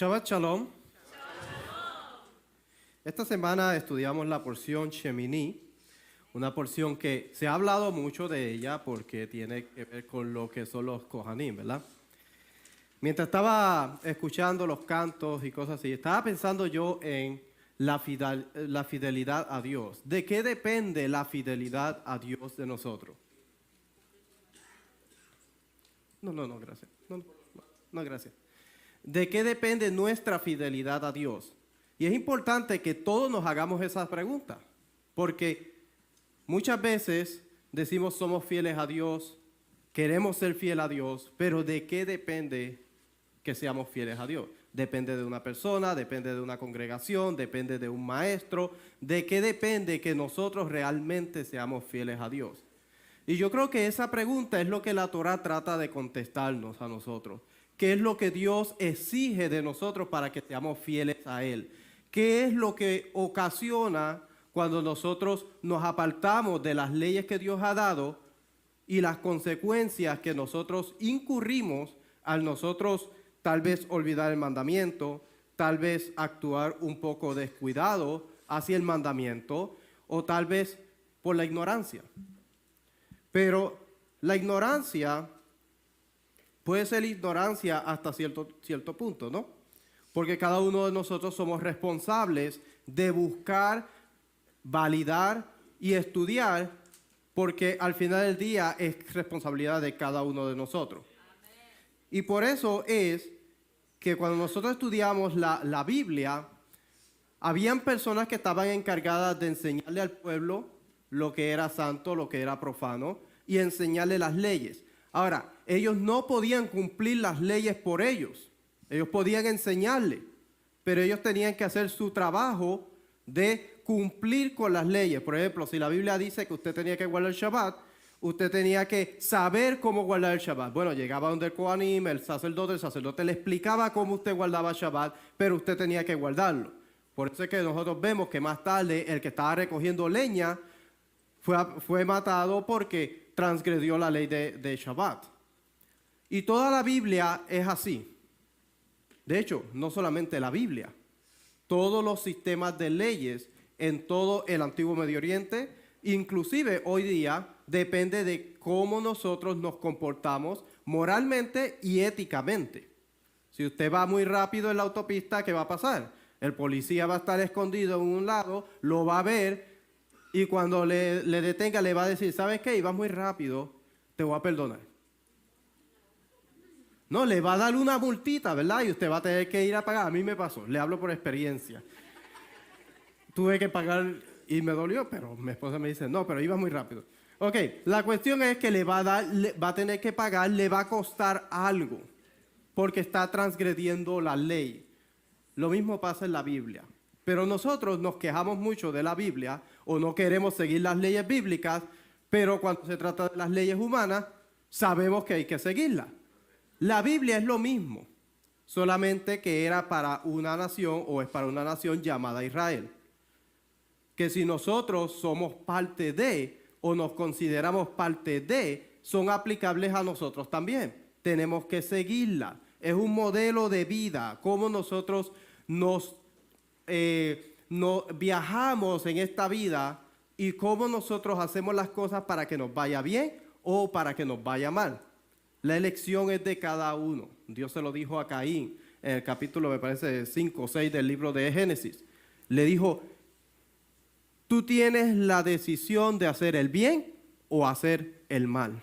Shabbat Shalom. Esta semana estudiamos la porción Shemini, una porción que se ha hablado mucho de ella porque tiene que ver con lo que son los Kohanim, ¿verdad? Mientras estaba escuchando los cantos y cosas así, estaba pensando yo en la fidelidad a Dios. ¿De qué depende la fidelidad a Dios de nosotros? No, gracias. No, gracias. ¿De qué depende nuestra fidelidad a Dios? Y es importante que todos nos hagamos esa pregunta, porque muchas veces decimos somos fieles a Dios, queremos ser fieles a Dios, pero ¿de qué depende que seamos fieles a Dios? Depende de una persona, depende de una congregación, depende de un maestro. ¿De qué depende que nosotros realmente seamos fieles a Dios? Y yo creo que esa pregunta es lo que la Torah trata de contestarnos a nosotros. ¿Qué es lo que Dios exige de nosotros para que seamos fieles a Él? ¿Qué es lo que ocasiona cuando nosotros nos apartamos de las leyes que Dios ha dado y las consecuencias que nosotros incurrimos al nosotros tal vez olvidar el mandamiento, tal vez actuar un poco descuidado hacia el mandamiento o tal vez por la ignorancia? Pero la ignorancia puede ser ignorancia hasta cierto punto, ¿no? Porque cada uno de nosotros somos responsables de buscar, validar y estudiar, porque al final del día es responsabilidad de cada uno de nosotros. Y por eso es que cuando nosotros estudiamos la Biblia, habían personas que estaban encargadas de enseñarle al pueblo lo que era santo, lo que era profano, y enseñarle las leyes. Ahora, ellos no podían cumplir las leyes por ellos. Ellos podían enseñarle, pero ellos tenían que hacer su trabajo de cumplir con las leyes. Por ejemplo, si la Biblia dice que usted tenía que guardar el Shabbat, usted tenía que saber cómo guardar el Shabbat. Bueno, llegaba donde el Kohanim, el sacerdote le explicaba cómo usted guardaba el Shabbat, pero usted tenía que guardarlo. Por eso es que nosotros vemos que más tarde el que estaba recogiendo leña fue matado porque transgredió la ley de Shabbat. Y toda la Biblia es así. De hecho, no solamente la Biblia, todos los sistemas de leyes en todo el antiguo Medio Oriente, inclusive hoy día, depende de cómo nosotros nos comportamos moralmente y éticamente. Si usted va muy rápido en la autopista, ¿qué va a pasar? El policía va a estar escondido en un lado, lo va a ver y cuando le detenga le va a decir, ¿sabes qué? Ibas muy rápido, te voy a perdonar. No, le va a dar una multita, ¿verdad? Y usted va a tener que ir a pagar. A mí me pasó, le hablo por experiencia. Tuve que pagar y me dolió, pero mi esposa me dice, no, pero iba muy rápido. Ok, la cuestión es que le va a tener que pagar, le va a costar algo, porque está transgrediendo la ley. Lo mismo pasa en la Biblia. Pero nosotros nos quejamos mucho de la Biblia o no queremos seguir las leyes bíblicas, pero cuando se trata de las leyes humanas, sabemos que hay que seguirlas. La Biblia es lo mismo, solamente que era para una nación o es para una nación llamada Israel. Que si nosotros somos parte de o nos consideramos parte de, son aplicables a nosotros también. Tenemos que seguirla. Es un modelo de vida, cómo nosotros nos viajamos en esta vida y cómo nosotros hacemos las cosas para que nos vaya bien o para que nos vaya mal. La elección es de cada uno. Dios se lo dijo a Caín en el capítulo, me parece, 5 o 6 del libro de Génesis. Le dijo, tú tienes la decisión de hacer el bien o hacer el mal.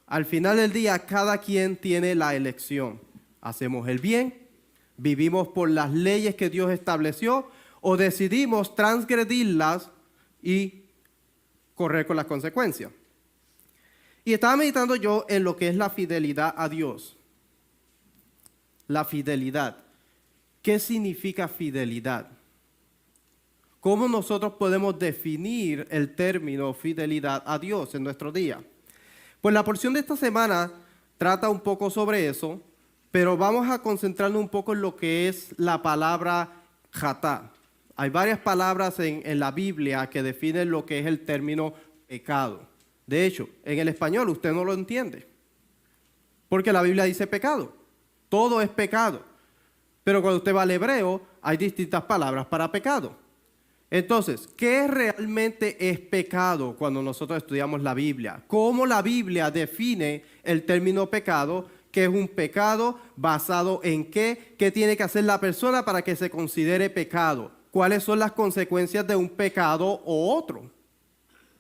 Al final del día, cada quien tiene la elección. Hacemos el bien, vivimos por las leyes que Dios estableció o decidimos transgredirlas y correr con las consecuencias. Y estaba meditando yo en lo que es la fidelidad a Dios. La fidelidad. ¿Qué significa fidelidad? ¿Cómo nosotros podemos definir el término fidelidad a Dios en nuestro día? Pues la porción de esta semana trata un poco sobre eso, pero vamos a concentrarnos un poco en lo que es la palabra jatá. Hay varias palabras en la Biblia que definen lo que es el término pecado. De hecho, en el español usted no lo entiende, porque la Biblia dice pecado. Todo es pecado. Pero cuando usted va al hebreo, hay distintas palabras para pecado. Entonces, ¿qué realmente es pecado cuando nosotros estudiamos la Biblia? ¿Cómo la Biblia define el término pecado? ¿Qué es un pecado? ¿Basado en qué? ¿Qué tiene que hacer la persona para que se considere pecado? ¿Cuáles son las consecuencias de un pecado o otro?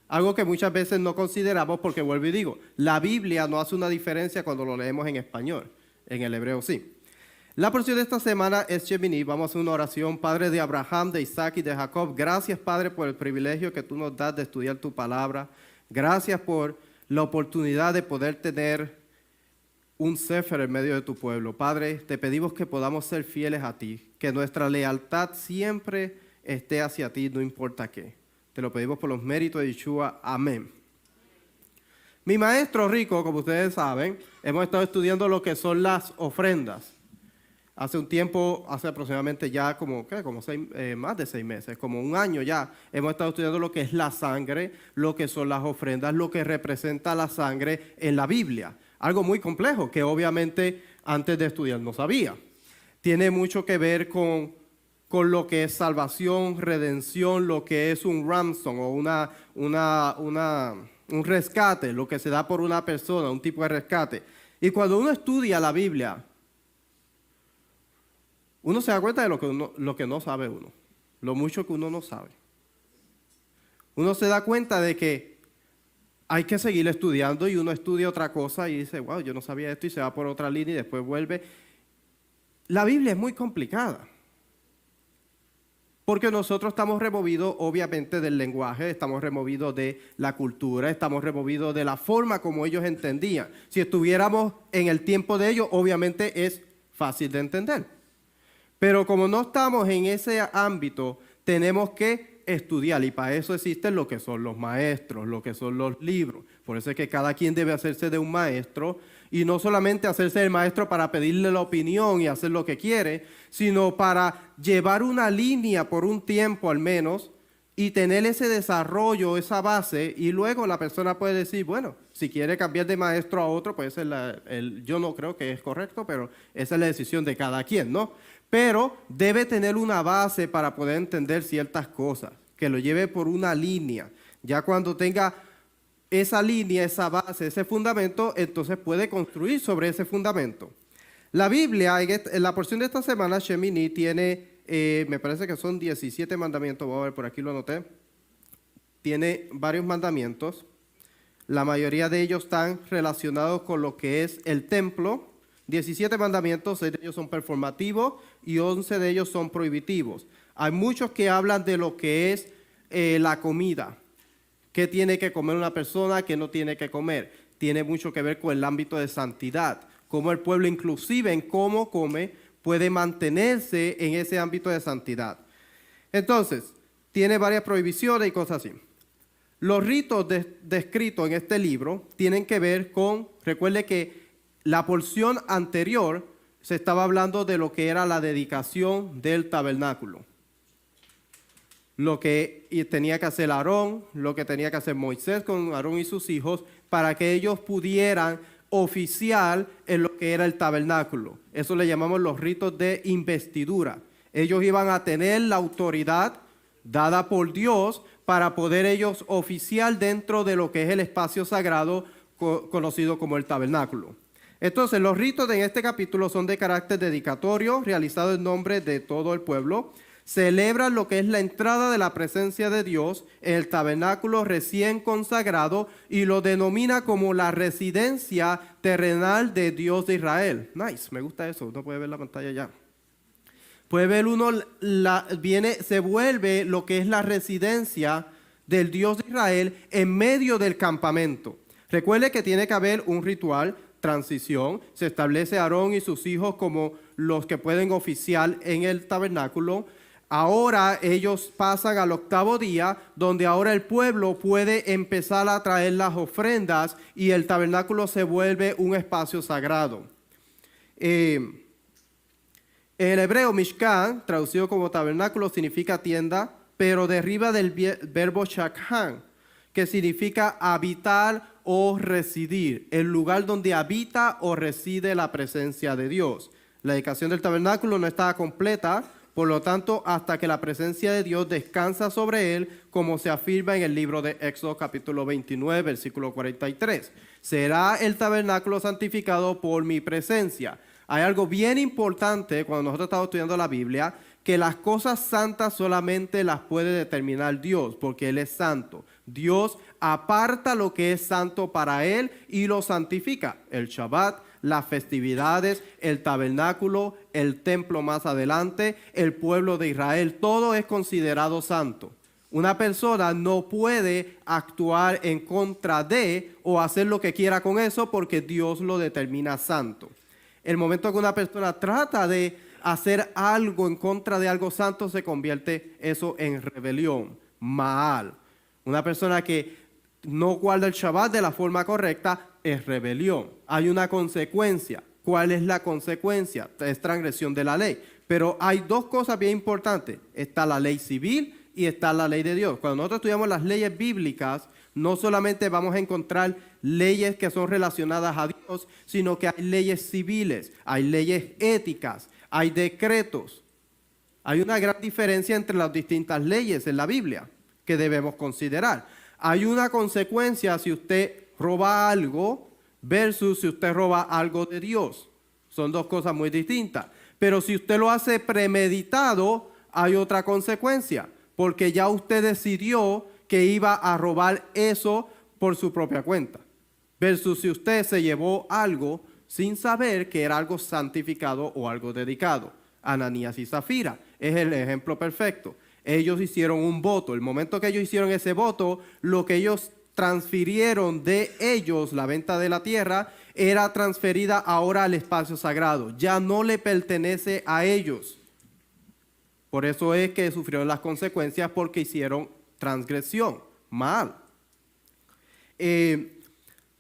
Algo que muchas veces no consideramos porque, vuelvo y digo, la Biblia no hace una diferencia cuando lo leemos en español. En el hebreo sí. La porción de esta semana es Shemini. Vamos a hacer una oración. Padre de Abraham, de Isaac y de Jacob, gracias, Padre, por el privilegio que tú nos das de estudiar tu palabra. Gracias por la oportunidad de poder tener un Sefer en medio de tu pueblo. Padre, te pedimos que podamos ser fieles a ti, que nuestra lealtad siempre esté hacia ti, no importa qué. Te lo pedimos por los méritos de Yeshua. Amén. Mi maestro Rico, como ustedes saben, hemos estado estudiando lo que son las ofrendas. Hace un tiempo, hace aproximadamente ya más de 6 meses, como un año ya, hemos estado estudiando lo que es la sangre, lo que son las ofrendas, lo que representa la sangre en la Biblia. Algo muy complejo que obviamente antes de estudiar no sabía. Tiene mucho que ver con lo que es salvación, redención, lo que es un ransom o un rescate, lo que se da por una persona, un tipo de rescate. Y cuando uno estudia la Biblia, uno se da cuenta de lo que no sabe uno, lo mucho que uno no sabe. Uno se da cuenta de que hay que seguir estudiando y uno estudia otra cosa y dice, wow, yo no sabía esto y se va por otra línea y después vuelve. La Biblia es muy complicada porque nosotros estamos removidos obviamente del lenguaje, estamos removidos de la cultura, estamos removidos de la forma como ellos entendían. Si estuviéramos en el tiempo de ellos, obviamente es fácil de entender. Pero como no estamos en ese ámbito, tenemos que estudiar y para eso existen lo que son los maestros, lo que son los libros. Por eso es que cada quien debe hacerse de un maestro y no solamente hacerse el maestro para pedirle la opinión y hacer lo que quiere, sino para llevar una línea por un tiempo al menos y tener ese desarrollo, esa base y luego la persona puede decir, bueno, si quiere cambiar de maestro a otro, pues yo no creo que es correcto, pero esa es la decisión de cada quien, ¿no? Pero debe tener una base para poder entender ciertas cosas, que lo lleve por una línea. Ya cuando tenga esa línea, esa base, ese fundamento, entonces puede construir sobre ese fundamento. La Biblia, en la porción de esta semana, Shemini tiene, me parece que son 17 mandamientos, voy a ver, por aquí lo anoté. Tiene varios mandamientos. La mayoría de ellos están relacionados con lo que es el templo. 17 mandamientos, 6 de ellos son performativos y 11 de ellos son prohibitivos. Hay muchos que hablan de lo que es la comida, qué tiene que comer una persona, qué no tiene que comer. Tiene mucho que ver con el ámbito de santidad, cómo el pueblo inclusive en cómo come puede mantenerse en ese ámbito de santidad. Entonces, tiene varias prohibiciones y cosas así. Los ritos descritos en este libro tienen que ver con, recuerde que la porción anterior se estaba hablando de lo que era la dedicación del tabernáculo. Lo que tenía que hacer Aarón, lo que tenía que hacer Moisés con Aarón y sus hijos para que ellos pudieran oficiar en lo que era el tabernáculo. Eso le llamamos los ritos de investidura. Ellos iban a tener la autoridad dada por Dios para poder ellos oficiar dentro de lo que es el espacio sagrado conocido como el tabernáculo. Entonces, los ritos en este capítulo son de carácter dedicatorio, realizados en nombre de todo el pueblo. Celebran lo que es la entrada de la presencia de Dios en el tabernáculo recién consagrado y lo denomina como la residencia terrenal de Dios de Israel. Nice, me gusta eso, uno puede ver la pantalla ya. Puede ver uno, se vuelve lo que es la residencia del Dios de Israel en medio del campamento. Recuerde que tiene que haber un ritual, transición, se establece a Aarón y sus hijos como los que pueden oficiar en el tabernáculo. Ahora ellos pasan al 8º día, donde ahora el pueblo puede empezar a traer las ofrendas y el tabernáculo se vuelve un espacio sagrado. En el hebreo, Mishkan, traducido como tabernáculo, significa tienda, pero deriva del verbo shakhan, que significa habitar o residir, el lugar donde habita o reside la presencia de Dios. La dedicación del tabernáculo no estaba completa, por lo tanto, hasta que la presencia de Dios descansa sobre él, como se afirma en el libro de Éxodo capítulo 29, versículo 43. Será el tabernáculo santificado por mi presencia. Hay algo bien importante cuando nosotros estamos estudiando la Biblia, que las cosas santas solamente las puede determinar Dios, porque Él es santo. Dios aparta lo que es santo para Él y lo santifica. El Shabbat, las festividades, el tabernáculo, el templo más adelante, el pueblo de Israel, todo es considerado santo. Una persona no puede actuar en contra de o hacer lo que quiera con eso porque Dios lo determina santo. El momento que una persona trata de hacer algo en contra de algo santo, se convierte eso en rebelión, Maal. Una persona que no guarda el Shabbat de la forma correcta es rebelión. Hay una consecuencia. ¿Cuál es la consecuencia? Es transgresión de la ley. Pero hay dos cosas bien importantes. Está la ley civil y está la ley de Dios. Cuando nosotros estudiamos las leyes bíblicas, no solamente vamos a encontrar leyes que son relacionadas a Dios, sino que hay leyes civiles, hay leyes éticas, hay decretos. Hay una gran diferencia entre las distintas leyes en la Biblia que debemos considerar. Hay una consecuencia si usted roba algo versus si usted roba algo de Dios. Son dos cosas muy distintas. Pero si usted lo hace premeditado, hay otra consecuencia, porque ya usted decidió que iba a robar eso por su propia cuenta. Versus si usted se llevó algo sin saber que era algo santificado o algo dedicado. Ananías y Zafira es el ejemplo perfecto. Ellos hicieron un voto. El momento que ellos hicieron ese voto, lo que ellos transfirieron de ellos, la venta de la tierra, era transferida ahora al espacio sagrado. Ya no le pertenece a ellos. Por eso es que sufrieron las consecuencias porque hicieron transgresión, mal.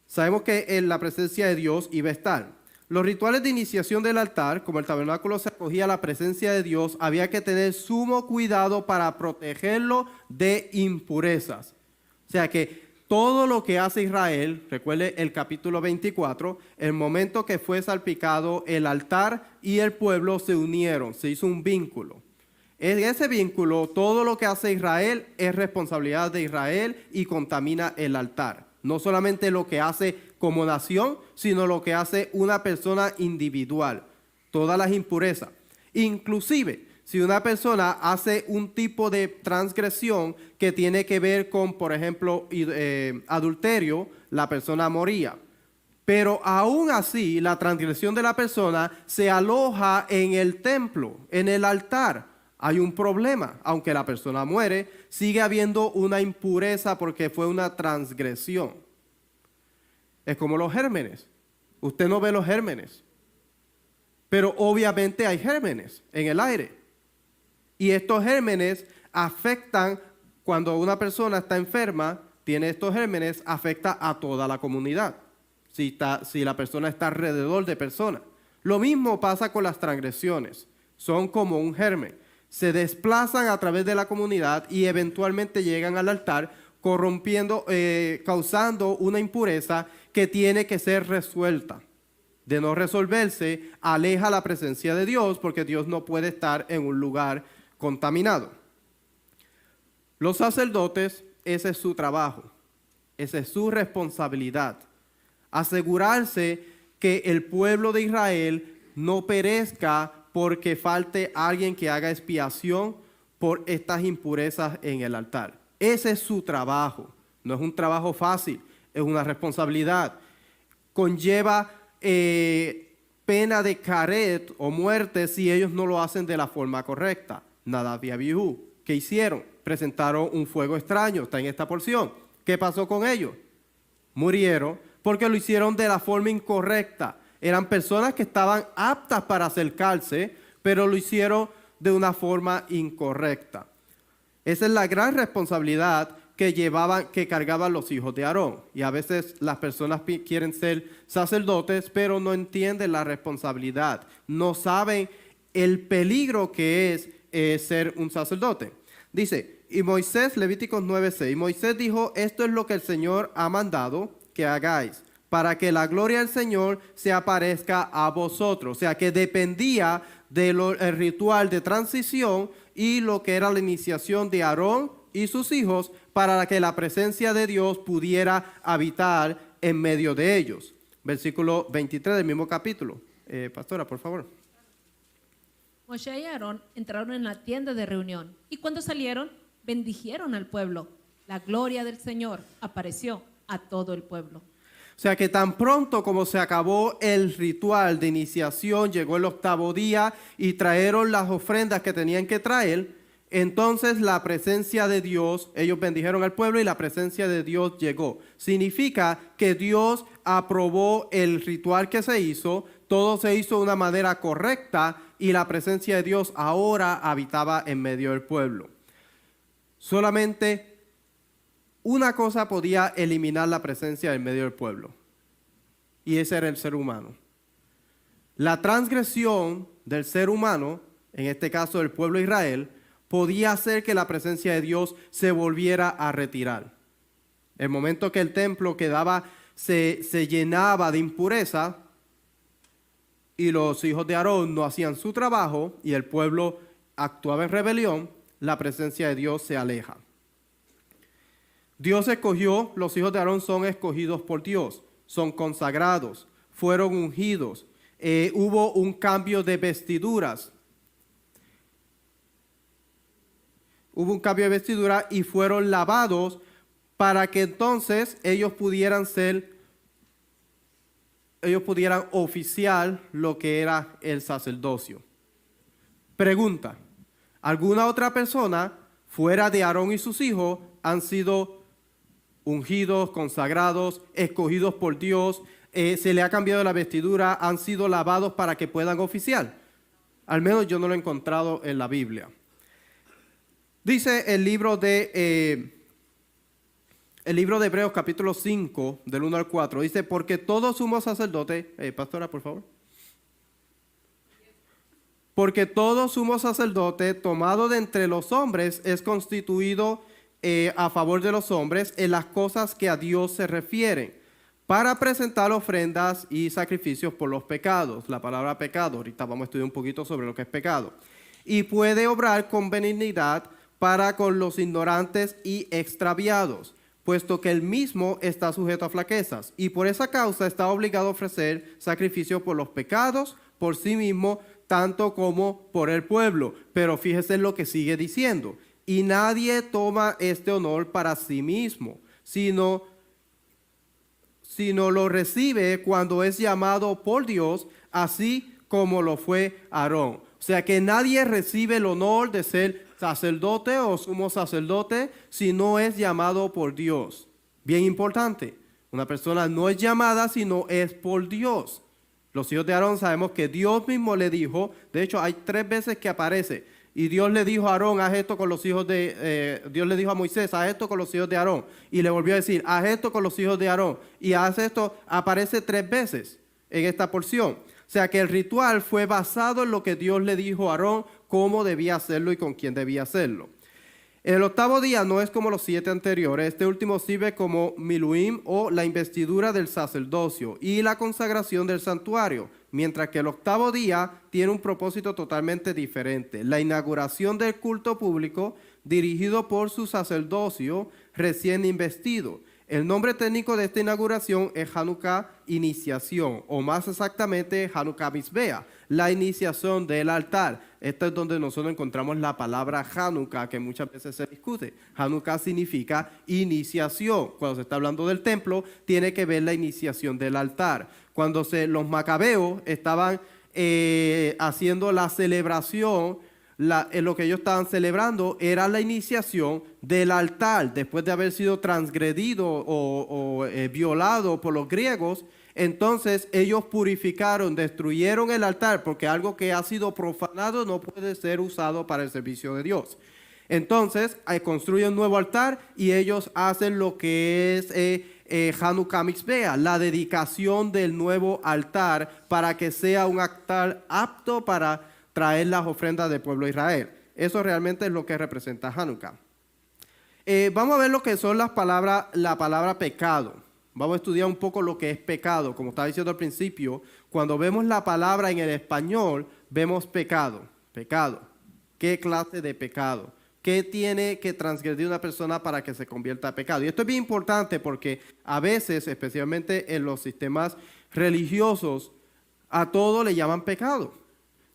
Sabemos que en la presencia de Dios iba a estar. Los rituales de iniciación del altar, como el tabernáculo se acogía a la presencia de Dios, había que tener sumo cuidado para protegerlo de impurezas. O sea que todo lo que hace Israel, recuerde el capítulo 24, el momento que fue salpicado el altar y el pueblo se unieron, se hizo un vínculo. En ese vínculo, todo lo que hace Israel es responsabilidad de Israel y contamina el altar. No solamente lo que hace como nación, sino lo que hace una persona individual. Todas las impurezas. Inclusive, si una persona hace un tipo de transgresión que tiene que ver con, por ejemplo, adulterio, la persona moría. Pero aún así, la transgresión de la persona se aloja en el templo, en el altar. Hay un problema, aunque la persona muere, sigue habiendo una impureza porque fue una transgresión. Es como los gérmenes. Usted no ve los gérmenes, pero obviamente hay gérmenes en el aire. Y estos gérmenes afectan, cuando una persona está enferma, tiene estos gérmenes, afecta a toda la comunidad, si la persona está alrededor de personas. Lo mismo pasa con las transgresiones, son como un germen. Se desplazan a través de la comunidad y eventualmente llegan al altar, corrompiendo, causando una impureza que tiene que ser resuelta. De no resolverse, aleja la presencia de Dios porque Dios no puede estar en un lugar contaminado. Los sacerdotes, ese es su trabajo, esa es su responsabilidad. Asegurarse que el pueblo de Israel no perezca porque falte alguien que haga expiación por estas impurezas en el altar. Ese es su trabajo. No es un trabajo fácil, es una responsabilidad. Conlleva pena de caret o muerte si ellos no lo hacen de la forma correcta. Nadab y Abiú, ¿qué hicieron? Presentaron un fuego extraño, está en esta porción. ¿Qué pasó con ellos? Murieron porque lo hicieron de la forma incorrecta. Eran personas que estaban aptas para acercarse, pero lo hicieron de una forma incorrecta. Esa es la gran responsabilidad que cargaban los hijos de Aarón. Y a veces las personas quieren ser sacerdotes, pero no entienden la responsabilidad. No saben el peligro que es ser un sacerdote. Dice, y Moisés, Levíticos 9:6, Moisés dijo, esto es lo que el Señor ha mandado que hagáis. para que la gloria del Señor se aparezca a vosotros. O sea, que dependía del ritual de transición y lo que era la iniciación de Aarón y sus hijos para que la presencia de Dios pudiera habitar en medio de ellos. Versículo 23 del mismo capítulo. Pastora, por favor. Moshe y Aarón entraron en la tienda de reunión y cuando salieron bendijeron al pueblo. La gloria del Señor apareció a todo el pueblo. O sea que tan pronto como se acabó el ritual de iniciación, llegó el 8º día y trajeron las ofrendas que tenían que traer, entonces la presencia de Dios, ellos bendijeron al pueblo y la presencia de Dios llegó. Significa que Dios aprobó el ritual que se hizo, todo se hizo de una manera correcta y la presencia de Dios ahora habitaba en medio del pueblo. Solamente una cosa podía eliminar la presencia en medio del pueblo, y ese era el ser humano. La transgresión del ser humano, en este caso del pueblo de Israel, podía hacer que la presencia de Dios se volviera a retirar. El momento que el templo se llenaba de impureza y los hijos de Aarón no hacían su trabajo y el pueblo actuaba en rebelión, la presencia de Dios se aleja. Dios escogió, los hijos de Aarón son escogidos por Dios, son consagrados, fueron ungidos, hubo un cambio de vestiduras. Hubo un cambio de vestidura y fueron lavados para que entonces ellos pudieran oficiar lo que era el sacerdocio. Pregunta, ¿alguna otra persona fuera de Aarón y sus hijos han sido ungidos, consagrados, escogidos por Dios, se le ha cambiado la vestidura, han sido lavados para que puedan oficiar? Al menos yo no lo he encontrado en la Biblia. Dice el libro de Hebreos capítulo 5, del 1 al 4, dice, porque todo sumo sacerdote, pastora, por favor. Porque todo sumo sacerdote tomado de entre los hombres es constituido a favor de los hombres en las cosas que a Dios se refieren, para presentar ofrendas y sacrificios por los pecados. La palabra pecado, ahorita vamos a estudiar un poquito sobre lo que es pecado. Y puede obrar con benignidad para con los ignorantes y extraviados, puesto que él mismo está sujeto a flaquezas, y por esa causa está obligado a ofrecer sacrificio por los pecados, por sí mismo, tanto como por el pueblo. Pero fíjese en lo que sigue diciendo. Y nadie toma este honor para sí mismo, sino lo recibe cuando es llamado por Dios, así como lo fue Aarón. O sea que nadie recibe el honor de ser sacerdote o sumo sacerdote si no es llamado por Dios. Bien importante, una persona no es llamada sino es por Dios. Los hijos de Aarón sabemos que Dios mismo le dijo, de hecho hay 3 veces que aparece, y Dios le dijo a Aarón, haz esto con los hijos Dios le dijo a Moisés, haz esto con los hijos de Aarón, y le volvió a decir, haz esto con los hijos de Aarón, y haz esto, aparece 3 veces en esta porción. O sea que el ritual fue basado en lo que Dios le dijo a Aarón, cómo debía hacerlo y con quién debía hacerlo. El 8º día no es como los 7 anteriores. Este último sirve como miluim o la investidura del sacerdocio y la consagración del santuario, mientras que el 8º día tiene un propósito totalmente diferente. La inauguración del culto público dirigido por su sacerdocio recién investido. El nombre técnico de esta inauguración es Hanukkah Iniciación, o más exactamente Hanukkah Mizbeah, la iniciación del altar. Esta es donde nosotros encontramos la palabra Hanukkah, que muchas veces se discute. Hanukkah significa iniciación. Cuando se está hablando del templo, tiene que ver la iniciación del altar. Cuando los macabeos estaban haciendo la celebración, lo que ellos estaban celebrando era la iniciación del altar. Después de haber sido transgredido o violado por los griegos, entonces ellos purificaron, destruyeron el altar, porque algo que ha sido profanado no puede ser usado para el servicio de Dios. Entonces construyen un nuevo altar y ellos hacen lo que es Hanukkah Mizbeah, la dedicación del nuevo altar para que sea un altar apto para traer las ofrendas del pueblo de Israel. Eso realmente es lo que representa Hanukkah. Vamos a ver lo que son la palabra pecado. Vamos a estudiar un poco lo que es pecado. Como estaba diciendo al principio, cuando vemos la palabra en el español, vemos pecado. Pecado. ¿Qué clase de pecado? ¿Qué tiene que transgredir una persona para que se convierta en pecado? Y esto es bien importante porque a veces, especialmente en los sistemas religiosos, a todo le llaman pecado.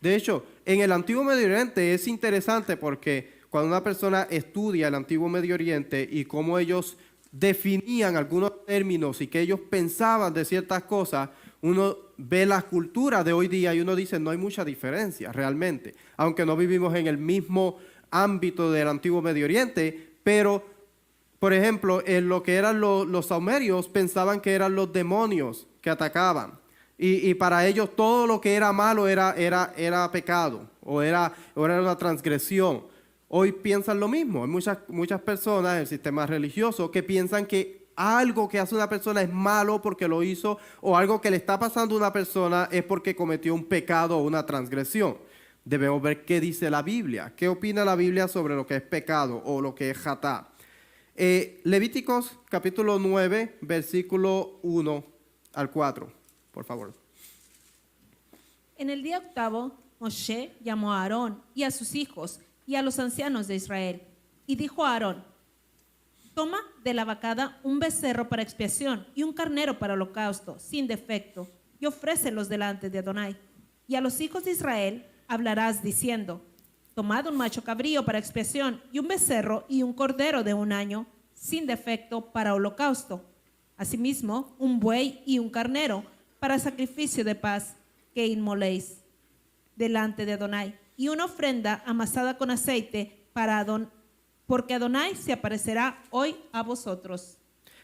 De hecho, en el Antiguo Medio Oriente es interesante porque cuando una persona estudia el Antiguo Medio Oriente y cómo ellos definían algunos términos y que ellos pensaban de ciertas cosas, uno ve las culturas de hoy día y uno dice no hay mucha diferencia realmente, aunque no vivimos en el mismo ámbito del Antiguo Medio Oriente, pero por ejemplo en lo que eran los sumerios pensaban que eran los demonios que atacaban y para ellos todo lo que era malo era pecado o era una transgresión. Hoy piensan lo mismo, hay muchas personas en el sistema religioso que piensan que algo que hace una persona es malo porque lo hizo o algo que le está pasando a una persona es porque cometió un pecado o una transgresión. Debemos ver qué dice la Biblia, qué opina la Biblia sobre lo que es pecado o lo que es jatá. Levíticos capítulo 9, versículo 1 al 4, por favor. En el día octavo, Moshe llamó a Aarón y a sus hijos y a los ancianos de Israel, y dijo a Aarón: toma de la vacada un becerro para expiación y un carnero para holocausto, sin defecto, y ofrécelos delante de Adonai. Y a los hijos de Israel hablarás diciendo: tomad un macho cabrío para expiación y un becerro y un cordero de 1 año, sin defecto, para holocausto. Asimismo, un buey y un carnero para sacrificio de paz que inmoléis delante de Adonai, y una ofrenda amasada con aceite para porque Adonai se aparecerá hoy a vosotros.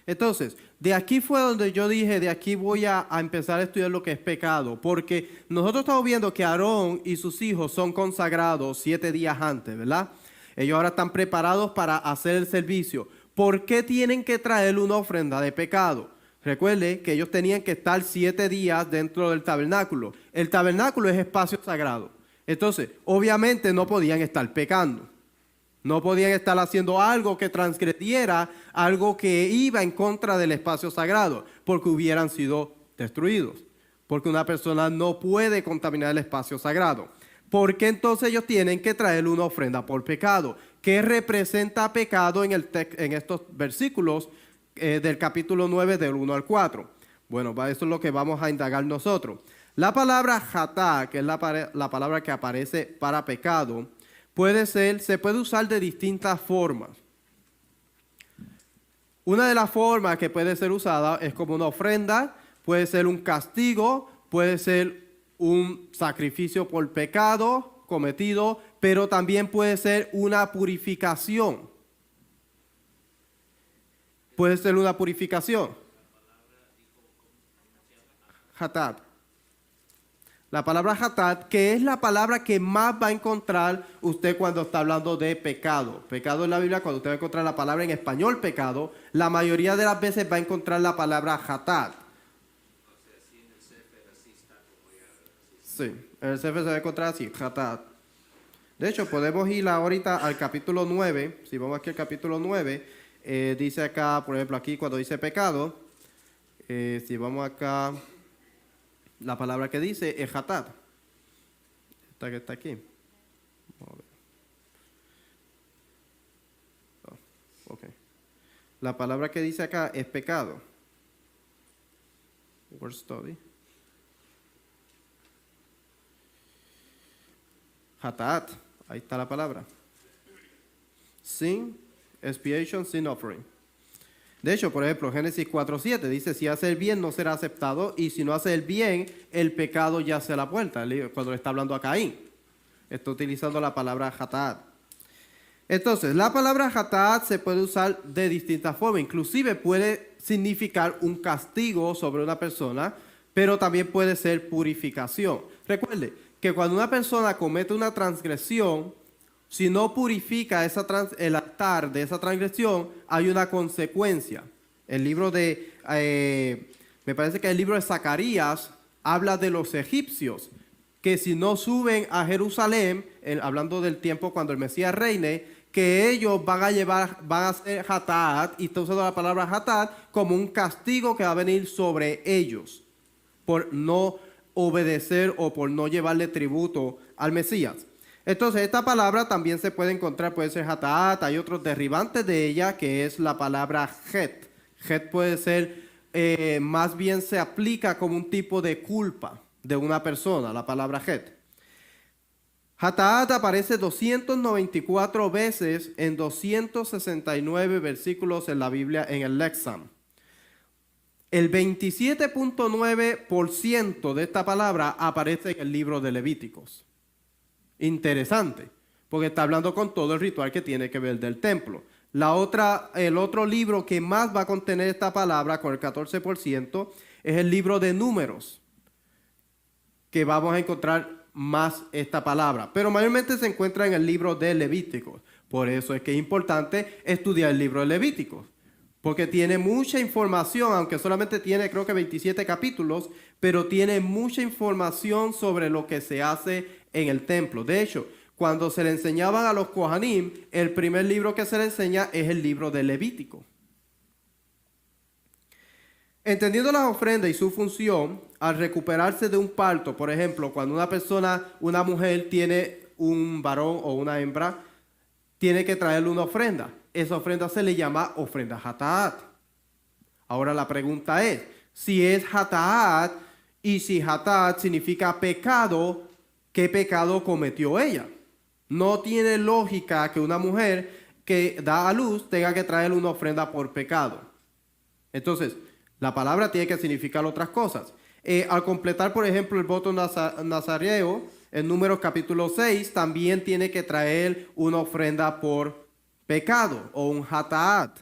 Entonces, de aquí fue donde yo dije, de aquí voy a empezar a estudiar lo que es pecado, porque nosotros estamos viendo que Aarón y sus hijos son consagrados 7 días antes, ¿verdad? Ellos ahora están preparados para hacer el servicio. ¿Por qué tienen que traer una ofrenda de pecado? Recuerde que ellos tenían que estar 7 días dentro del tabernáculo. El tabernáculo es espacio sagrado. Entonces, obviamente no podían estar pecando. No podían estar haciendo algo que transgrediera, algo que iba en contra del espacio sagrado, porque hubieran sido destruidos. Porque una persona no puede contaminar el espacio sagrado. ¿Por qué entonces ellos tienen que traer una ofrenda por pecado? ¿Qué representa pecado en estos versículos del capítulo 9, del 1 al 4? Bueno, eso es lo que vamos a indagar nosotros. La palabra jatá, que es la palabra que aparece para pecado, se puede usar de distintas formas. Una de las formas que puede ser usada es como una ofrenda, puede ser un castigo, puede ser un sacrificio por pecado cometido, pero también puede ser una purificación. Puede ser una purificación. Hatat. La palabra hatat, que es la palabra que más va a encontrar usted cuando está hablando de pecado. Pecado en la Biblia, cuando usted va a encontrar la palabra en español pecado, la mayoría de las veces va a encontrar la palabra hatat. Sí, en el Sefer se va a encontrar así, hatat. De hecho, podemos ir ahorita al capítulo 9. Si vamos aquí al capítulo 9, dice acá, por ejemplo, aquí cuando dice pecado, si vamos acá, la palabra que dice es hatat. Esta que está aquí. Vamos a ver. Oh, okay. La palabra que dice acá es pecado. Word study. Hatat. Ahí está la palabra. Sin expiation, sin offering. De hecho, por ejemplo, Génesis 4:7 dice, si hace el bien no será aceptado, y si no hace el bien, el pecado yace a la puerta. Cuando le está hablando a Caín, está utilizando la palabra hatat. Entonces, la palabra hatat se puede usar de distintas formas. Inclusive puede significar un castigo sobre una persona, pero también puede ser purificación. Recuerde que cuando una persona comete una transgresión, si no purifica el altar de esa transgresión, hay una consecuencia. El libro me parece que el libro de Zacarías habla de los egipcios, que si no suben a Jerusalén, hablando del tiempo cuando el Mesías reine, que ellos van a hacer hatat, y está usando la palabra hatat como un castigo que va a venir sobre ellos por no obedecer o por no llevarle tributo al Mesías. Entonces, esta palabra también se puede encontrar, puede ser hatat, hay otros derivantes de ella, que es la palabra het. Het puede ser, más bien se aplica como un tipo de culpa de una persona, la palabra het. Hatat aparece 294 veces en 269 versículos en la Biblia en el Lexam. El 27.9% de esta palabra aparece en el libro de Levíticos. Interesante, porque está hablando con todo el ritual que tiene que ver del templo. El otro libro que más va a contener esta palabra, con el 14%, es el libro de Números, que vamos a encontrar más esta palabra. Pero mayormente se encuentra en el libro de Levíticos. Por eso es que es importante estudiar el libro de Levíticos, porque tiene mucha información, aunque solamente tiene creo que 27 capítulos, pero tiene mucha información sobre lo que se hace en el templo. De hecho, cuando se le enseñaban a los Kohanim, el primer libro que se le enseña es el libro de Levítico. Entendiendo las ofrendas y su función, al recuperarse de un parto, por ejemplo, cuando una mujer tiene un varón o una hembra, tiene que traerle una ofrenda. Esa ofrenda se le llama ofrenda hatat. Ahora la pregunta es, si es hatat y si hatat significa pecado, ¿qué pecado cometió ella? No tiene lógica que una mujer que da a luz tenga que traer una ofrenda por pecado. Entonces, la palabra tiene que significar otras cosas. Al completar, por ejemplo, el voto nazareo, en Números capítulo 6, también tiene que traer una ofrenda por pecado o un hatat.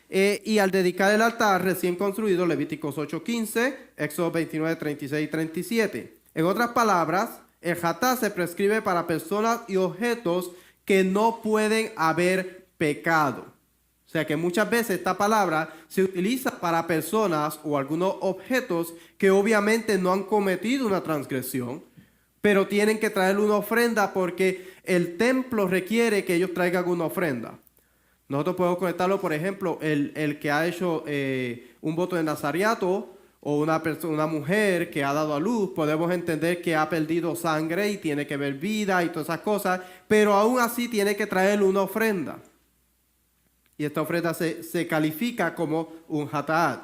Y al dedicar el altar recién construido, Levíticos 8:15, Éxodo 29, 36 y 37. En otras palabras, el hatat se prescribe para personas y objetos que no pueden haber pecado. O sea que muchas veces esta palabra se utiliza para personas o algunos objetos que obviamente no han cometido una transgresión, pero tienen que traer una ofrenda porque el templo requiere que ellos traigan una ofrenda. Nosotros podemos conectarlo, por ejemplo, el que ha hecho un voto de nazariato o una mujer que ha dado a luz, podemos entender que ha perdido sangre y tiene que ver vida y todas esas cosas, pero aún así tiene que traer una ofrenda. Y esta ofrenda se califica como un hatat.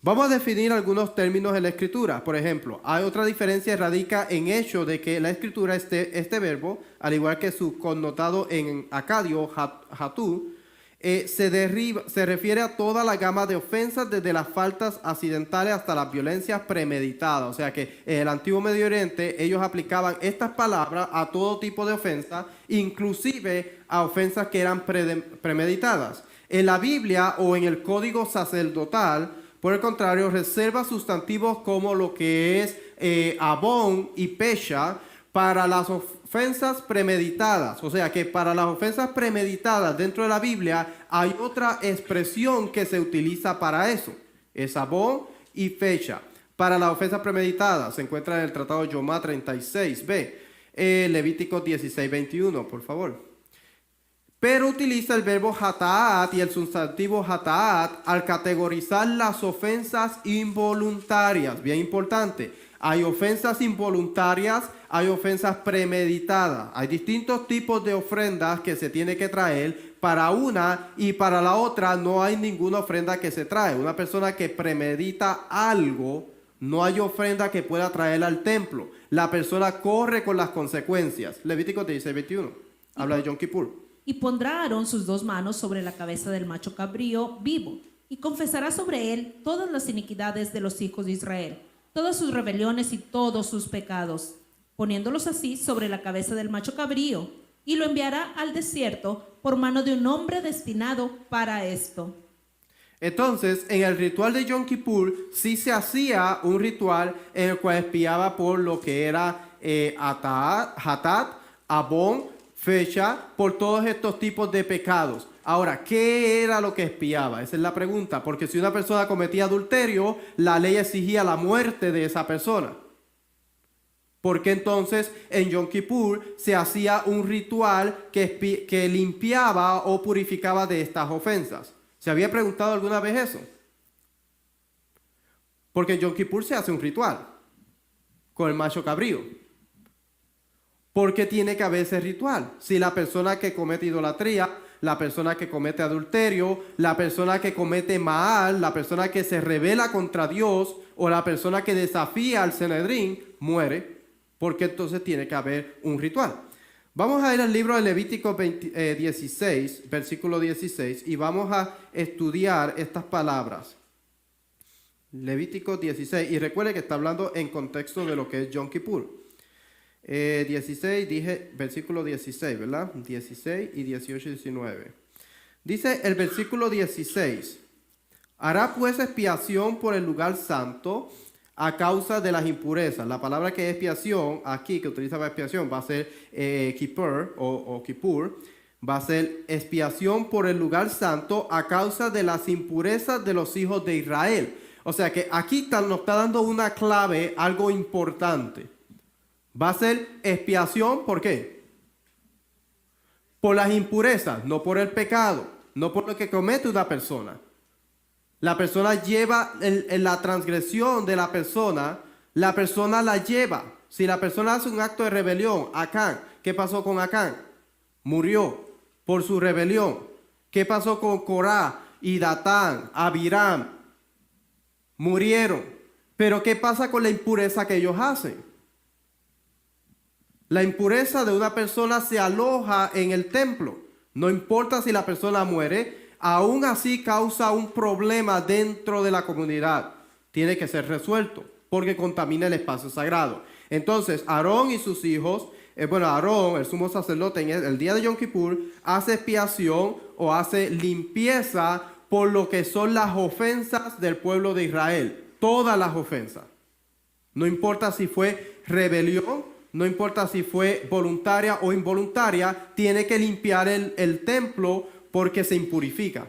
Vamos a definir algunos términos en la Escritura. Por ejemplo, hay otra diferencia radica en hecho de que la Escritura, este verbo, al igual que su connotado en acadio, hatú, se refiere a toda la gama de ofensas, desde las faltas accidentales hasta las violencias premeditadas. O sea que en el antiguo Medio Oriente ellos aplicaban estas palabras a todo tipo de ofensas, inclusive a ofensas que eran premeditadas. En la Biblia o en el Código Sacerdotal, por el contrario, reserva sustantivos como lo que es abón y pesha para las ofensas premeditadas. O sea que para las ofensas premeditadas dentro de la Biblia hay otra expresión que se utiliza para eso. Es abón y fecha. Para las ofensas premeditadas se encuentra en el Tratado de Yomá 36b. Levítico 16:21, por favor. Pero utiliza el verbo hatat y el sustantivo hatat al categorizar las ofensas involuntarias. Bien importante. Hay ofensas involuntarias, hay ofensas premeditadas. Hay distintos tipos de ofrendas que se tiene que traer. Para una y para la otra no hay ninguna ofrenda que se trae. Una persona que premedita algo, no hay ofrenda que pueda traer al templo. La persona corre con las consecuencias. Levítico 16:21. Habla de Yom Kippur. Y pondrá Aarón sus dos manos sobre la cabeza del macho cabrío vivo, y confesará sobre él todas las iniquidades de los hijos de Israel, todas sus rebeliones y todos sus pecados, poniéndolos así sobre la cabeza del macho cabrío, y lo enviará al desierto por mano de un hombre destinado para esto. Entonces, en el ritual de Yom Kippur sí se hacía un ritual en el cual expiaba por lo que era hatat, abón, fecha, por todos estos tipos de pecados. Ahora, ¿qué era lo que expiaba? Esa es la pregunta, porque si una persona cometía adulterio, la ley exigía la muerte de esa persona. Porque entonces en Yom Kippur se hacía un ritual que limpiaba o purificaba de estas ofensas. ¿Se había preguntado alguna vez eso? Porque en Yom Kippur se hace un ritual con el macho cabrío. ¿Por qué tiene que haber ese ritual? Si la persona que comete idolatría, la persona que comete adulterio, la persona que comete Maal, la persona que se rebela contra Dios o la persona que desafía al Sanedrín, muere, porque entonces tiene que haber un ritual. Vamos a ir al libro de Levítico 16, versículo 16, y vamos a estudiar estas palabras. Levítico 16, y recuerde que está hablando en contexto de lo que es Yom Kippur. 16, dije versículo 16, ¿verdad? 16 y 18 y 19. Dice el versículo 16, hará pues expiación por el lugar santo a causa de las impurezas. La palabra que es expiación, aquí que utiliza para expiación, va a ser kippur o kippur, va a ser expiación por el lugar santo a causa de las impurezas de los hijos de Israel. O sea que aquí nos está dando una clave, algo importante. Va a ser expiación, ¿por qué? Por las impurezas, no por el pecado, no por lo que comete una persona. La persona lleva en la transgresión de la persona la lleva. Si la persona hace un acto de rebelión, Acán, ¿qué pasó con Acán? Murió por su rebelión. ¿Qué pasó con Corá y Datán, Abiram? Murieron. Pero ¿qué pasa con la impureza que ellos hacen? La impureza de una persona se aloja en el templo. No importa si la persona muere, aún así causa un problema dentro de la comunidad. Tiene que ser resuelto porque contamina el espacio sagrado. Entonces, Aarón y sus hijos, Aarón, el sumo sacerdote, en el día de Yom Kippur, hace expiación o hace limpieza por lo que son las ofensas del pueblo de Israel. Todas las ofensas. No importa si fue rebelión, no importa si fue voluntaria o involuntaria, tiene que limpiar el templo porque se impurifica.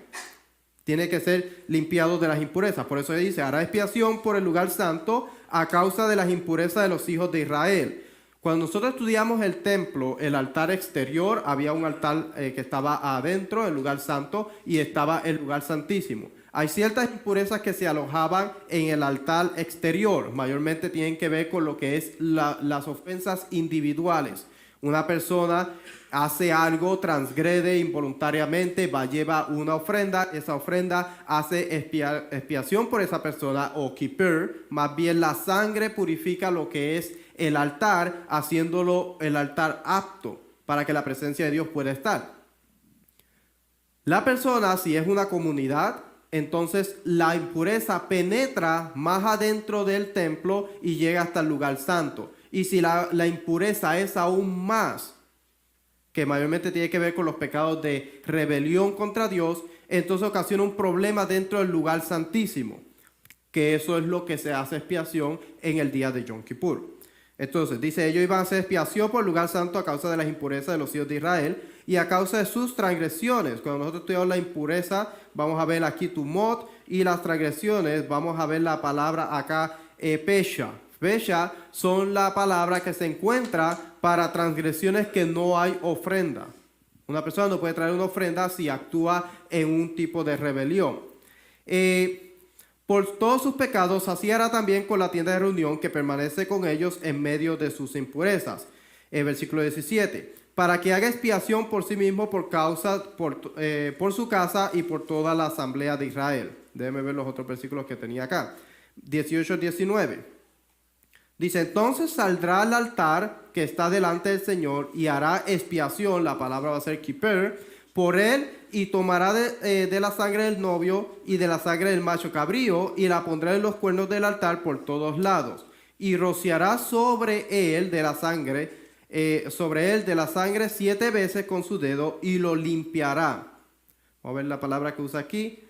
Tiene que ser limpiado de las impurezas. Por eso dice, hará expiación por el lugar santo a causa de las impurezas de los hijos de Israel. Cuando nosotros estudiamos el templo, el altar exterior, había un altar que estaba adentro, el lugar santo, y estaba el lugar santísimo. Hay ciertas impurezas que se alojaban en el altar exterior. Mayormente tienen que ver con lo que es las ofensas individuales. Una persona hace algo, transgrede involuntariamente, lleva una ofrenda, esa ofrenda hace expiación por esa persona o kippur, más bien la sangre purifica lo que es el altar, haciéndolo el altar apto para que la presencia de Dios pueda estar. La persona, si es una comunidad, entonces la impureza penetra más adentro del templo y llega hasta el lugar santo. Y si la impureza es aún más, que mayormente tiene que ver con los pecados de rebelión contra Dios, entonces ocasiona un problema dentro del lugar santísimo, que eso es lo que se hace expiación en el día de Yom Kippur. Entonces dice, ellos iban a hacer expiación por el lugar santo a causa de las impurezas de los hijos de Israel y a causa de sus transgresiones. Cuando nosotros estudiamos la impureza, vamos a ver aquí tumot, y las transgresiones, vamos a ver la palabra acá, pesha. Pesha son la palabra que se encuentra para transgresiones que no hay ofrenda. Una persona no puede traer una ofrenda si actúa en un tipo de rebelión. Por todos sus pecados, así hará también con la tienda de reunión que permanece con ellos en medio de sus impurezas. Versículo 17. Para que haga expiación por sí mismo por su casa y por toda la asamblea de Israel. Déjenme ver los otros versículos que tenía acá. 18-19. Dice, entonces saldrá al altar que está delante del Señor y hará expiación, la palabra va a ser kippur, por él, y tomará de la sangre del novio y de la sangre del macho cabrío y la pondrá en los cuernos del altar por todos lados. Y rociará sobre él de la sangre 7 veces con su dedo y lo limpiará. Vamos a ver la palabra que usa aquí.